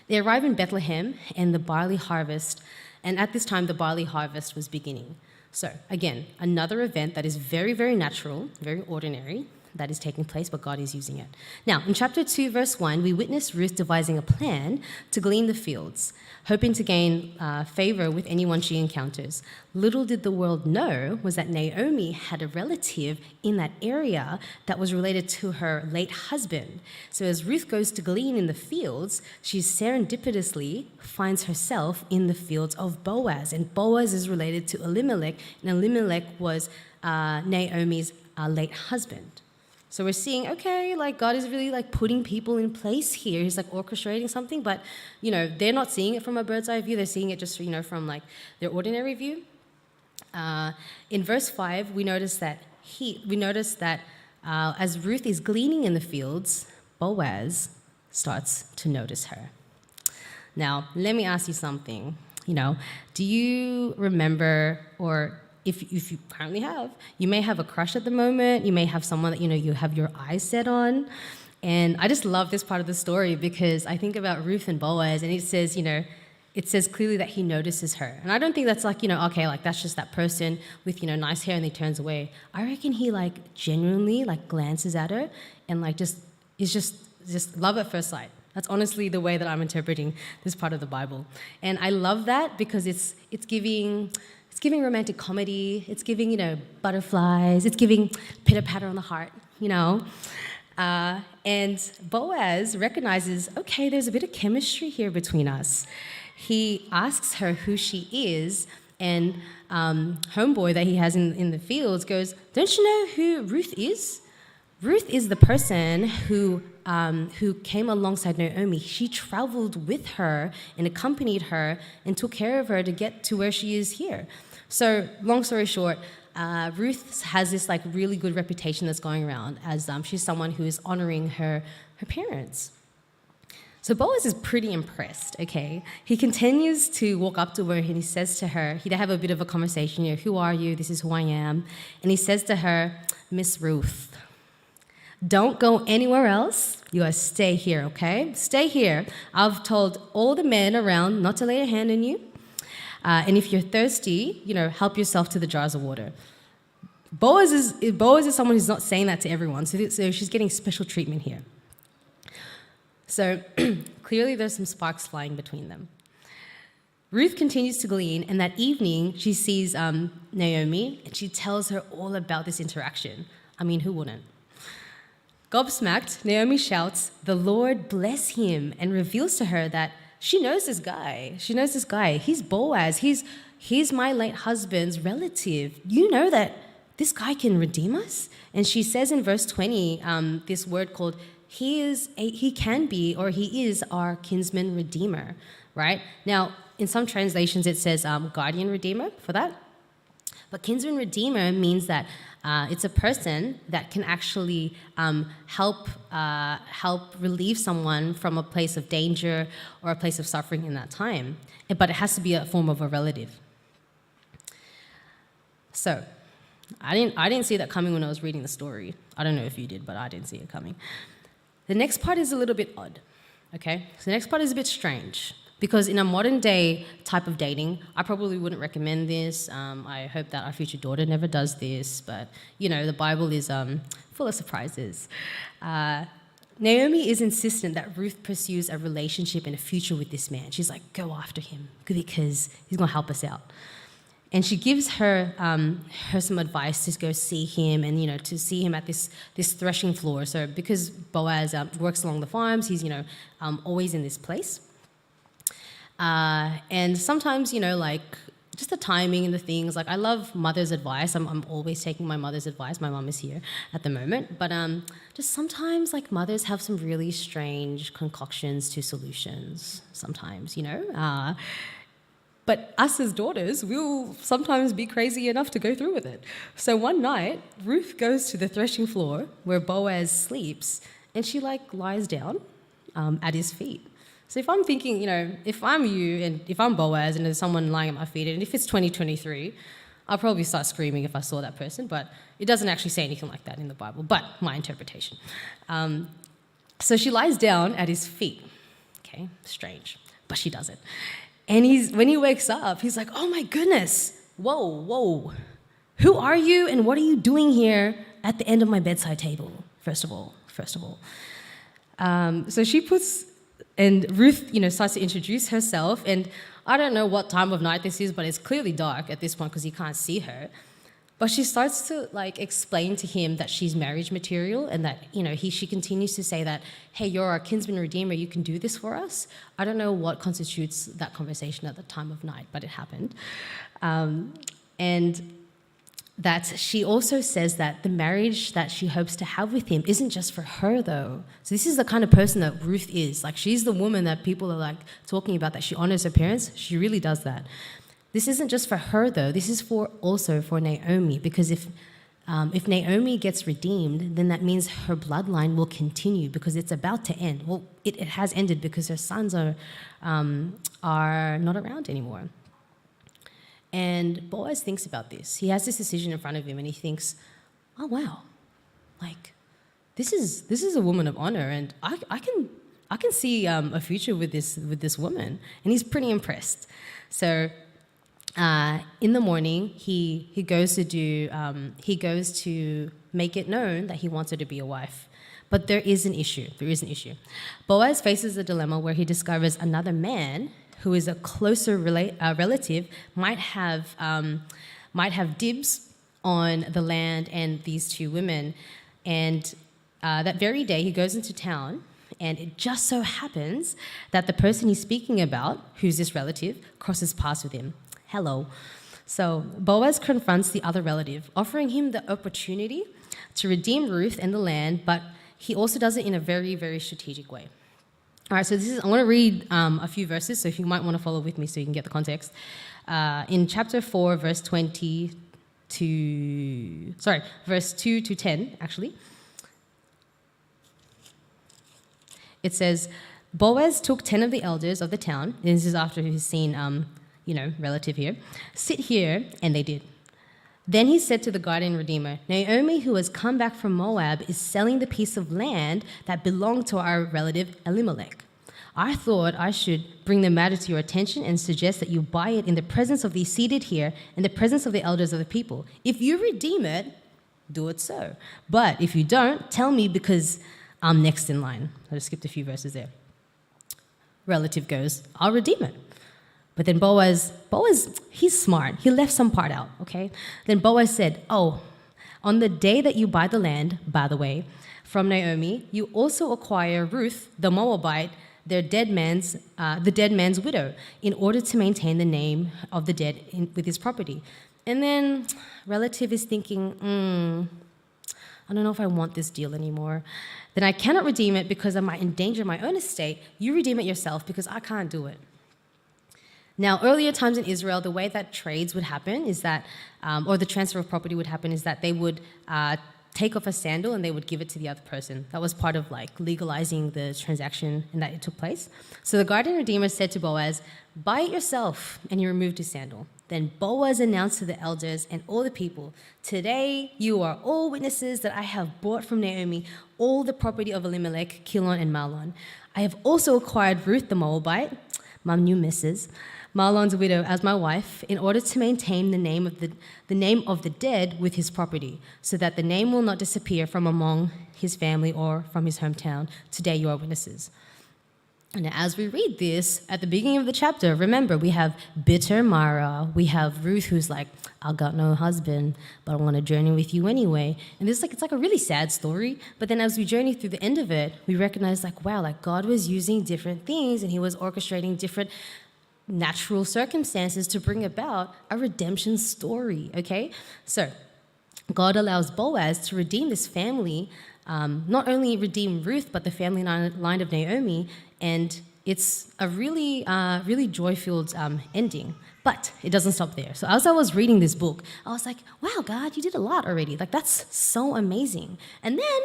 They arrive in Bethlehem and the barley harvest. And at this time, the barley harvest was beginning. So again, another event that is very, very natural, very ordinary, that is taking place, but God is using it. Now, in chapter 2, verse 1, we witness Ruth devising a plan to glean the fields, hoping to gain favor with anyone she encounters. Little did the world know was that Naomi had a relative in that area that was related to her late husband. So as Ruth goes to glean in the fields, she serendipitously finds herself in the fields of Boaz. And Boaz is related to Elimelech, and Elimelech was Naomi's late husband. So we're seeing, okay, like God is really like putting people in place here. He's like orchestrating something, but they're not seeing it from a bird's eye view. They're seeing it just from like their ordinary view. In verse 5, we notice that as Ruth is gleaning in the fields, Boaz starts to notice her. Now, let me ask you something. Do you remember, or if you currently have, you may have a crush at the moment, you may have someone that you have your eyes set on. And I just love this part of the story because I think about Ruth and Boaz, and it says clearly that he notices her. And I don't think that's like, okay, like that's just that person with, nice hair and he turns away. I reckon he like genuinely like glances at her and like just love at first sight. That's honestly the way that I'm interpreting this part of the Bible. And I love that because it's giving romantic comedy, it's giving, butterflies, it's giving pitter-patter on the heart, And Boaz recognizes, okay, there's a bit of chemistry here between us. He asks her who she is, and homeboy that he has in the fields goes, don't you know who Ruth is? Ruth is the person who came alongside Naomi. She traveled with her and accompanied her and took care of her to get to where she is here. So, long story short, Ruth has this like really good reputation that's going around as she's someone who is honoring her parents. So Boaz is pretty impressed, okay? He continues to walk up to her and he says to her, they have a bit of a conversation, who are you? This is who I am. And he says to her, Miss Ruth, don't go anywhere else. You gotta stay here, okay? Stay here. I've told all the men around not to lay a hand on you. And if you're thirsty, help yourself to the jars of water. Boaz is someone who's not saying that to everyone, so she's getting special treatment here. So clearly there's some sparks flying between them. Ruth continues to glean, and that evening she sees Naomi, and she tells her all about this interaction. I mean, who wouldn't? Gobsmacked, Naomi shouts, "The Lord bless him," and reveals to her that she knows this guy. He's Boaz. He's my late husband's relative. You know that this guy can redeem us? And she says in verse 20 this word called, he can be, or he is our kinsman redeemer, right? Now, in some translations it says guardian redeemer for that. But kinsman redeemer means that it's a person that can actually help relieve someone from a place of danger or a place of suffering in that time. But it has to be a form of a relative. So, I didn't see that coming when I was reading the story. I don't know if you did, but I didn't see it coming. The next part is a little bit odd, okay? So the next part is a bit strange. Because in a modern day type of dating, I probably wouldn't recommend this. I hope that our future daughter never does this, but the Bible is full of surprises. Naomi is insistent that Ruth pursues a relationship and a future with this man. She's like, go after him because he's gonna help us out. And she gives her some advice to go see him, and to see him at this threshing floor. So because Boaz works along the farms, he's always in this place. And sometimes just the timing and the things. Like, I love mother's advice. I'm always taking my mother's advice. My mum is here at the moment, but just sometimes mothers have some really strange concoctions to solutions. Sometimes, But us as daughters, we'll sometimes be crazy enough to go through with it. So one night, Ruth goes to the threshing floor where Boaz sleeps, and she lies down at his feet. So if I'm thinking, if I'm you and if I'm Boaz and there's someone lying at my feet, and if it's 2023, I'll probably start screaming if I saw that person, but it doesn't actually say anything like that in the Bible, but my interpretation. So she lies down at his feet. Okay, strange, but she does it. And when he wakes up, he's like, oh my goodness, whoa, who are you and what are you doing here at the end of my bedside table, first of all. So she and Ruth, starts to introduce herself, and I don't know what time of night this is, but it's clearly dark at this point because he can't see her. But she starts to explain to him that she's marriage material, and that she continues to say that, hey, you're our kinsman redeemer, you can do this for us. I don't know what constitutes that conversation at the time of night, but it happened. And that she also says that the marriage that she hopes to have with him isn't just for her, though. So this is the kind of person that Ruth is. She's the woman that people are talking about, that she honors her parents. She really does that. This isn't just for her, though. This is also for Naomi, because if Naomi gets redeemed, then that means her bloodline will continue, because it's about to end. Well, it has ended because her sons are not around anymore. And Boaz thinks about this. He has this decision in front of him, and he thinks, oh, wow, this is a woman of honor, and I can see a future with this woman. And he's pretty impressed. So in the morning, he goes to make it known that he wants her to be a wife. But there is an issue. Boaz faces a dilemma where he discovers another man who is a closer relative might have dibs on the land and these two women. And that very day, he goes into town, and it just so happens that the person he's speaking about, who's this relative, crosses paths with him. Hello. So Boaz confronts the other relative, offering him the opportunity to redeem Ruth and the land, but he also does it in a very, very strategic way. All right, so I'm going to read a few verses, so if you might want to follow with me so you can get the context. In chapter 4, verse 2 to 10, actually. It says, Boaz took 10 of the elders of the town, and this is after he's seen, relative here, sit here, and they did. Then he said to the guardian redeemer, Naomi, who has come back from Moab, is selling the piece of land that belonged to our relative Elimelech. I thought I should bring the matter to your attention and suggest that you buy it in the presence of these seated here, in the presence of the elders of the people. If you redeem it, do it so. But if you don't, tell me, because I'm next in line. I just skipped a few verses there. Relative goes, I'll redeem it. But then Boaz, he's smart. He left some part out, okay? Then Boaz said, on the day that you buy the land, by the way, from Naomi, you also acquire Ruth, the Moabite, the dead man's widow, in order to maintain the name of the dead with his property. And then relative is thinking, I don't know if I want this deal anymore. Then I cannot redeem it because I might endanger my own estate. You redeem it yourself because I can't do it. Now, earlier times in Israel, the way that trades would happen is that, or the transfer of property would happen, is that they would take off a sandal and they would give it to the other person. That was part of legalizing the transaction, and that it took place. So the guardian redeemer said to Boaz, buy it yourself, and he removed his sandal. Then Boaz announced to the elders and all the people, today you are all witnesses that I have bought from Naomi all the property of Elimelech, Kilon, and Mahlon. I have also acquired Ruth the Moabite, my new missus, Mahlon's widow, as my wife, in order to maintain the name of the dead with his property, so that the name will not disappear from among his family or from his hometown. Today you are witnesses. And as we read this, at the beginning of the chapter, remember, we have bitter Mara, we have Ruth who's like, I got no husband, but I want to journey with you anyway. And it's like a really sad story. But then as we journey through the end of it, we recognize like, wow, like God was using different things and he was orchestrating different natural circumstances to bring about a redemption story, okay? So God allows Boaz to redeem this family, not only redeem Ruth, but the family line of Naomi, and it's a really, really joy-filled ending. But it doesn't stop there. So as I was reading this book, I was like, wow, God, you did a lot already. Like, that's so amazing. And then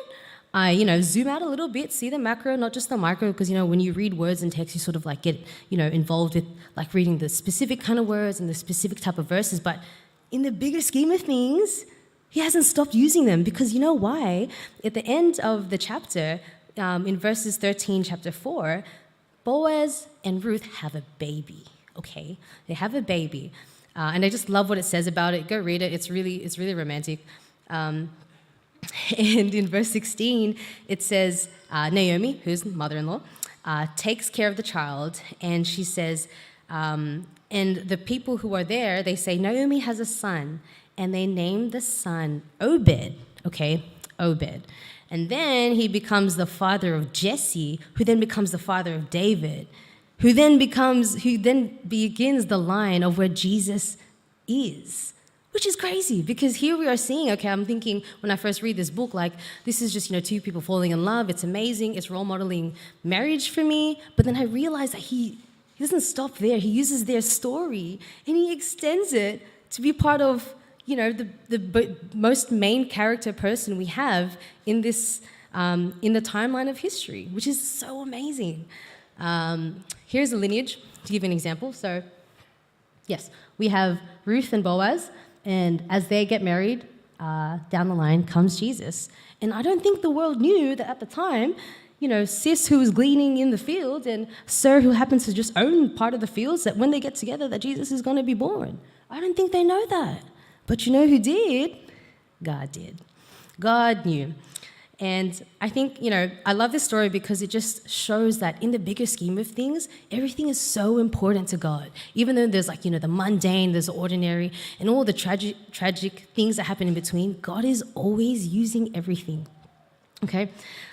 I, zoom out a little bit, see the macro, not just the micro, because, when you read words and text, you sort of like get, involved with like reading the specific kind of words and the specific type of verses. But in the bigger scheme of things, he hasn't stopped using them, because you know why? At the end of the chapter, in verses 13, chapter 4, Boaz and Ruth have a baby, okay? They have a baby. And I just love what it says about it. Go read it. It's really romantic. And in verse 16, it says, Naomi, who's mother-in-law, takes care of the child, and she says, and the people who are there, they say, Naomi has a son, and they name the son Obed, okay? Obed. And then he becomes the father of Jesse, who then becomes the father of David, who then begins the line of where Jesus is. Which is crazy, because here we are seeing, okay, I'm thinking when I first read this book, like, this is just, two people falling in love. It's amazing. It's role modeling marriage for me. But then I realized that he doesn't stop there. He uses their story and he extends it to be part of, the most main character person we have in this, in the timeline of history, which is so amazing. Here's a lineage to give you an example. So, yes, we have Ruth and Boaz. And as they get married, down the line comes Jesus. And I don't think the world knew that at the time, sis who was gleaning in the field and sir who happens to just own part of the fields, that when they get together that Jesus is going to be born. I don't think they know that. But you know who did? God did. God knew. And I think, I love this story because it just shows that in the bigger scheme of things, everything is so important to God. Even though there's the mundane, there's the ordinary, and all the tragic things that happen in between, God is always using everything. Okay?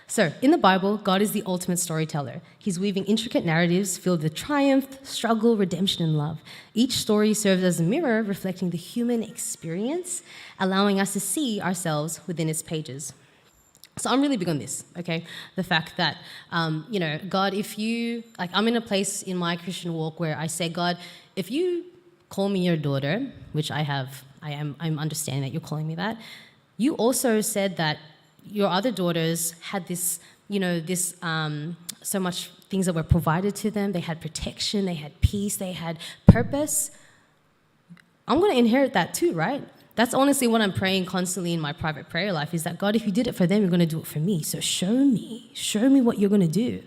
So, in the Bible, God is the ultimate storyteller. He's weaving intricate narratives filled with triumph, struggle, redemption, and love. Each story serves as a mirror reflecting the human experience, allowing us to see ourselves within its pages. So I'm really big on this, okay? The fact that, God, if you, I'm in a place in my Christian walk where I say, God, if you call me your daughter, which I'm understanding that you're calling me that, you also said that your other daughters had this, so much things that were provided to them. They had protection, they had peace, they had purpose. I'm going to inherit that too, right? That's honestly what I'm praying constantly in my private prayer life, is that, God, if you did it for them, you're going to do it for me. So show me what you're going to do.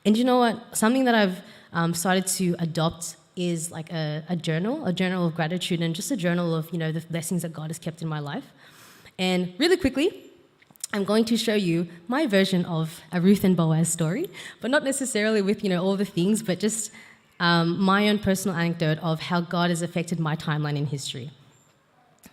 And you know what? Something that I've started to adopt is like a journal of gratitude, and just a journal of, the blessings that God has kept in my life. And really quickly, I'm going to show you my version of a Ruth and Boaz story, but not necessarily with, all the things, but just my own personal anecdote of how God has affected my timeline in history.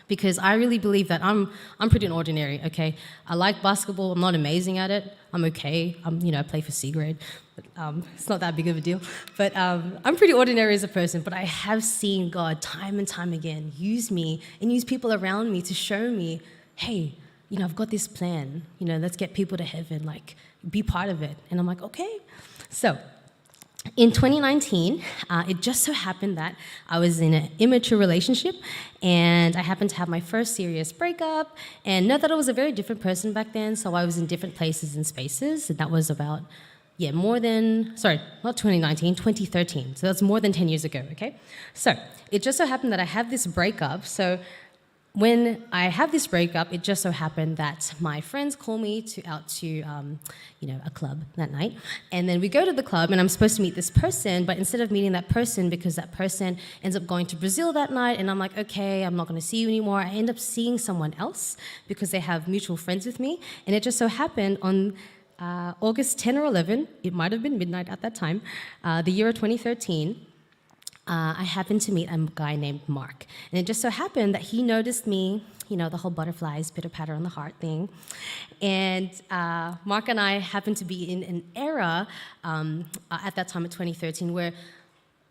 Because I really believe that I'm pretty ordinary, okay? I like basketball. I'm not amazing at it. I'm okay. I play for C grade, but it's not that big of a deal. But I'm pretty ordinary as a person, but I have seen God time and time again use me and use people around me to show me, hey, I've got this plan. Let's get people to heaven, be part of it. And I'm like, okay. So in 2019, it just so happened that I was in an immature relationship, and I happened to have my first serious breakup, and know that I was a very different person back then, so I was in different places and spaces, and that was about, not 2019, 2013, so that's more than 10 years ago, okay? So it just so happened that I have this breakup, so when I have this breakup, it just so happened that my friends call me out to a club that night. And then we go to the club, and I'm supposed to meet this person, but instead of meeting that person, because that person ends up going to Brazil that night, and I'm like, okay, I'm not going to see you anymore, I end up seeing someone else because they have mutual friends with me. And it just so happened on August 10 or 11, it might have been midnight at that time, the year of 2013, I happened to meet a guy named Mark. And it just so happened that he noticed me, you know, the whole butterflies, pitter-patter on the heart thing. And Mark and I happened to be in an era at that time in 2013 where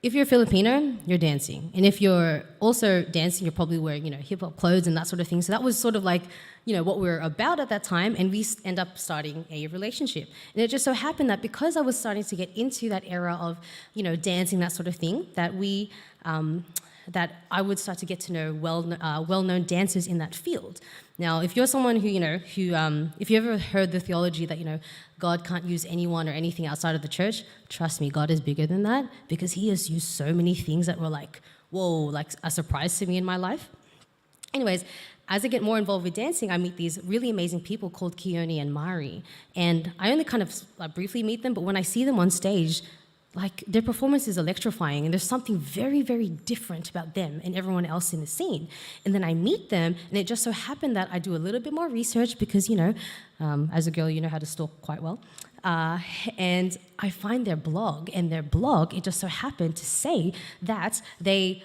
if you're Filipino, you're dancing. And if you're also dancing, you're probably wearing, you know, hip-hop clothes and that sort of thing. So that was sort of like, you know, what we were about at that time, and we end up starting a relationship. And it just so happened that because I was starting to get into that era of, you know, dancing, that sort of thing, that that I would start to get to know well-known dancers in that field. Now, if you're someone who, if you ever heard the theology that, you know, God can't use anyone or anything outside of the church, trust me, God is bigger than that, because he has used so many things that were like, whoa, like a surprise to me in my life. Anyways, as I get more involved with dancing, I meet these really amazing people called Keone and Mari. And I only kind of briefly meet them, but when I see them on stage, like, their performance is electrifying, and there's something very, very different about them and everyone else in the scene. And then I meet them, and it just so happened that I do a little bit more research because, you know, as a girl, you know how to stalk quite well. And I find their blog, and their blog, it just so happened to say that they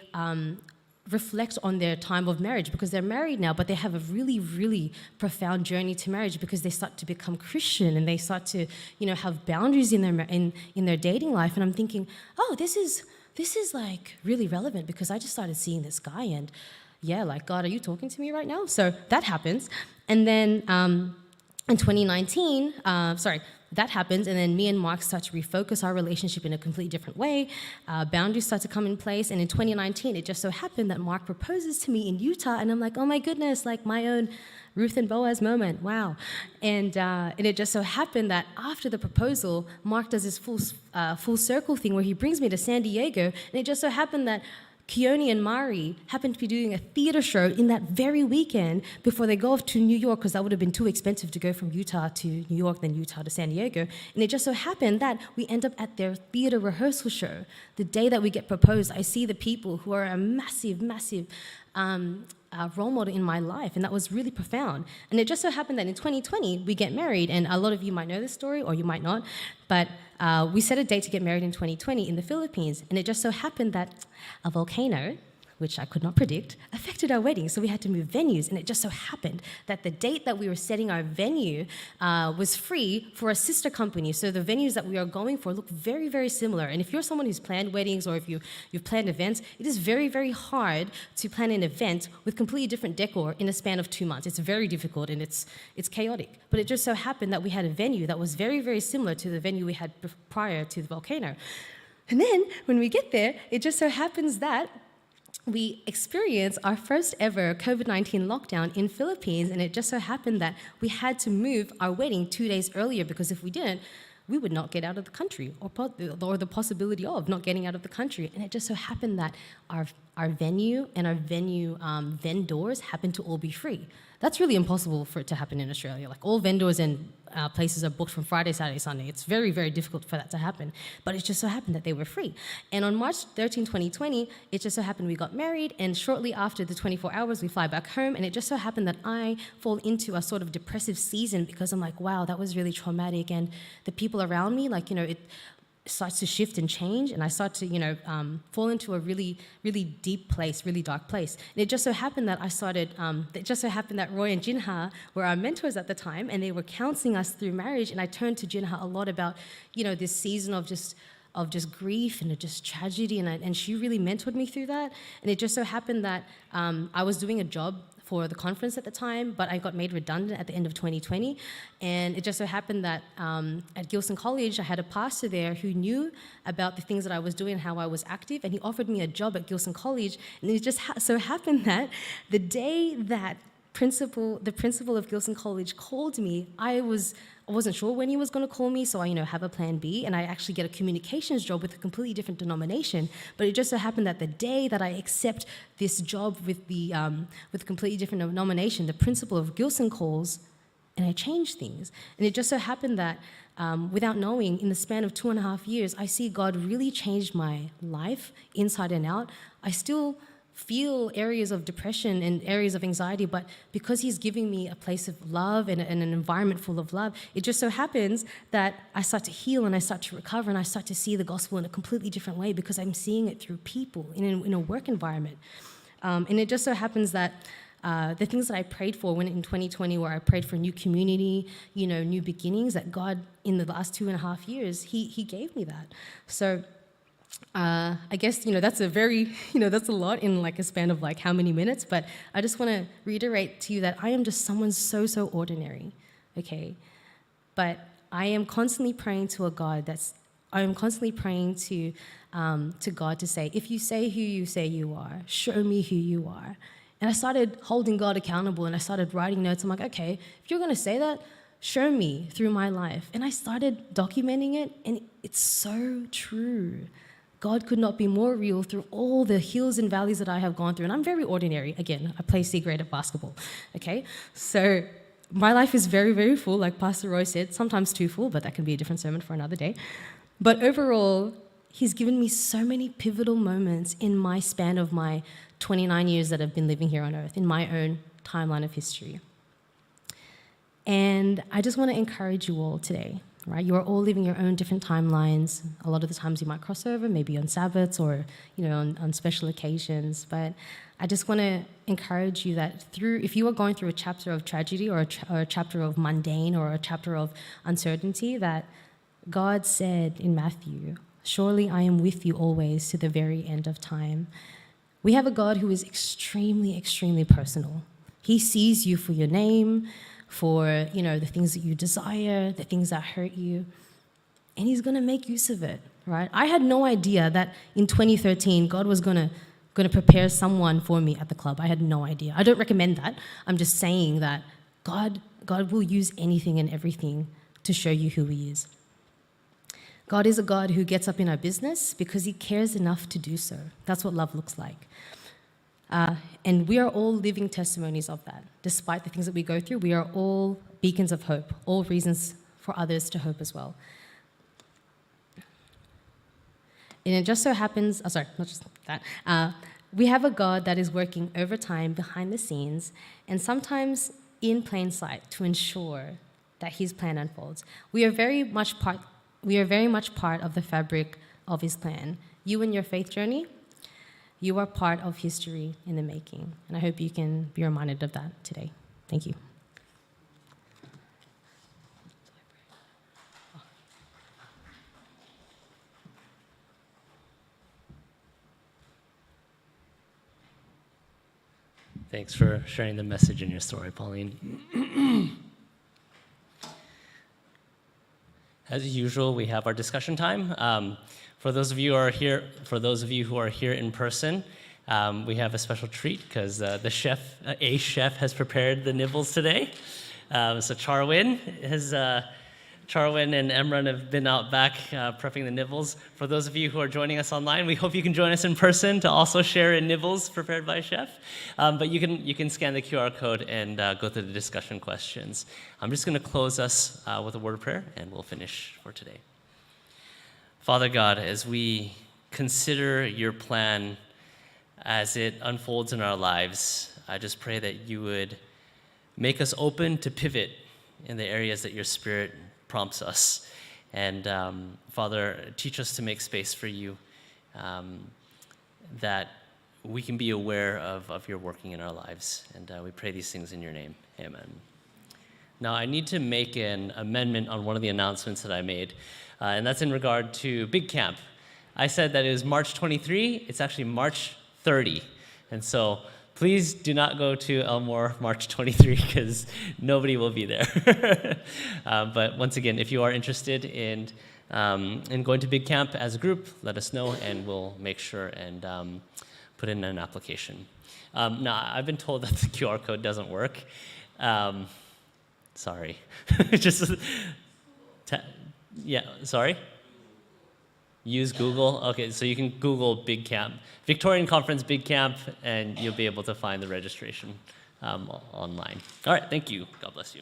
reflect on their time of marriage, because they're married now, but they have a really, really profound journey to marriage because they start to become Christian and they start to, you know, have boundaries in their dating life. And I'm thinking, oh, this is like really relevant, because I just started seeing this guy, and yeah, like, God, are you talking to me right now? So that happens. And then in 2019, that happens, and then me and Mark start to refocus our relationship in a completely different way. Boundaries start to come in place, and in 2019, it just so happened that Mark proposes to me in Utah, and I'm like, oh my goodness, like my own Ruth and Boaz moment, wow. And it just so happened that after the proposal, Mark does this full circle thing where he brings me to San Diego, and it just so happened that Keone and Mari happened to be doing a theater show in that very weekend before they go off to New York, because that would have been too expensive to go from Utah to New York, then Utah to San Diego. And it just so happened that we end up at their theater rehearsal show. The day that we get proposed, I see the people who are a massive, massive role model in my life, and that was really profound. And it just so happened that in 2020, we get married, and a lot of you might know this story, or you might not, but we set a date to get married in 2020 in the Philippines, and it just so happened that a volcano, which I could not predict, affected our wedding. So we had to move venues, and it just so happened that the date that we were setting our venue was free for a sister company. So the venues that we are going for look very, very similar. And if you're someone who's planned weddings, or if you've planned events, it is very, very hard to plan an event with completely different decor in a span of 2 months. It's very difficult, and it's chaotic. But it just so happened that we had a venue that was very, very similar to the venue we had prior to the volcano. And then when we get there, it just so happens that we experienced our first ever COVID-19 lockdown in Philippines, and it just so happened that we had to move our wedding 2 days earlier, because if we didn't, we would not get out of the country, or the possibility of not getting out of the country. And it just so happened that our venue and our venue vendors happened to all be free. That's really impossible for it to happen in Australia. Like, all vendors and places are booked from Friday, Saturday, Sunday. It's very, very difficult for that to happen. But it just so happened that they were free. And on March 13, 2020, it just so happened we got married, and shortly after the 24 hours, we fly back home, and it just so happened that I fall into a sort of depressive season, because I'm like, wow, that was really traumatic, and the people around me, like, you know, it starts to shift and change, and I start to, you know, fall into a really, really deep place, really dark place. And it just so happened that Roy and Jinha were our mentors at the time, and they were counseling us through marriage, and I turned to Jinha a lot about, you know, this season of just grief and just tragedy, and she really mentored me through that. And it just so happened that I was doing a job for the conference at the time, but I got made redundant at the end of 2020. And it just so happened that at Gilson College, I had a pastor there who knew about the things that I was doing and how I was active, and he offered me a job at Gilson College. And it just so happened that the day that the principal of Gilson College called me, I wasn't sure when he was going to call me, so I, have a plan B, and I actually get a communications job with a completely different denomination. But it just so happened that the day that I accept this job with a completely different denomination, the principal of Gilson calls, and I change things. And it just so happened that without knowing, in the span of 2.5 years, I see God really changed my life inside and out. I still feel areas of depression and areas of anxiety, but because he's giving me a place of love and an environment full of love, it just so happens that I start to heal and I start to recover and I start to see the gospel in a completely different way because I'm seeing it through people in a work environment. And it just so happens that the things that I prayed for when in 2020, where I prayed for new community, new beginnings, that God in the last 2.5 years, he gave me that. So I guess, that's that's a lot in like a span of like how many minutes, but I just want to reiterate to you that I am just someone so ordinary, okay? But I am constantly praying to a God I am constantly praying to God to say, if you say who you say you are, show me who you are. And I started holding God accountable and I started writing notes. I'm like, okay, if you're going to say that, show me through my life. And I started documenting it, and it's so true. God could not be more real through all the hills and valleys that I have gone through. And I'm very ordinary. Again, I play C grade at basketball, okay? So my life is very, very full, like Pastor Roy said, sometimes too full, but that can be a different sermon for another day. But overall, he's given me so many pivotal moments in my span of my 29 years that I've been living here on earth, in my own timeline of history. And I just want to encourage you all today, right? You are all living your own different timelines. A lot of the times you might cross over, maybe on Sabbaths or, on special occasions. But I just want to encourage you that if you are going through a chapter of tragedy or a chapter of mundane or a chapter of uncertainty, that God said in Matthew, "Surely I am with you always to the very end of time." We have a God who is extremely, extremely personal. He sees you for your name, for, the things that you desire, the things that hurt you, and he's going to make use of it, right? I had no idea that in 2013, God was going to prepare someone for me at the club. I had no idea. I don't recommend that. I'm just saying that God will use anything and everything to show you who he is. God is a God who gets up in our business because he cares enough to do so. That's what love looks like. And we are all living testimonies of that. Despite the things that we go through, we are all beacons of hope, all reasons for others to hope as well. And it just so happens, not just that, we have a God that is working overtime behind the scenes and sometimes in plain sight to ensure that his plan unfolds. We are very much part of the fabric of his plan. You and your faith journey, you are part of history in the making. And I hope you can be reminded of that today. Thank you.
Thanks for sharing the message in your story, Pauline. As usual, we have our discussion time. For those of you who are here in person, we have a special treat because the chef has prepared the nibbles today. So Charwin and Emran have been out back prepping the nibbles. For those of you who are joining us online, we hope you can join us in person to also share in nibbles prepared by Chef. But you can scan the QR code and go through the discussion questions. I'm just going to close us with a word of prayer, and we'll finish for today. Father God, as we consider your plan as it unfolds in our lives, I just pray that you would make us open to pivot in the areas that your Spirit prompts us. And Father, teach us to make space for you, that we can be aware of your working in our lives. And we pray these things in your name. Amen. Now, I need to make an amendment on one of the announcements that I made, and that's in regard to Big Camp. I said that it was March 23. It's actually March 30. And so please do not go to Elmore March 23 because nobody will be there. But once again, if you are interested in going to Big Camp as a group, let us know and we'll make sure and put in an application. Now, I've been told that the QR code doesn't work. Sorry. Sorry? Use Google? Okay, so you can Google Big Camp. Victorian Conference Big Camp, and you'll be able to find the registration online. All right, thank you. God bless you.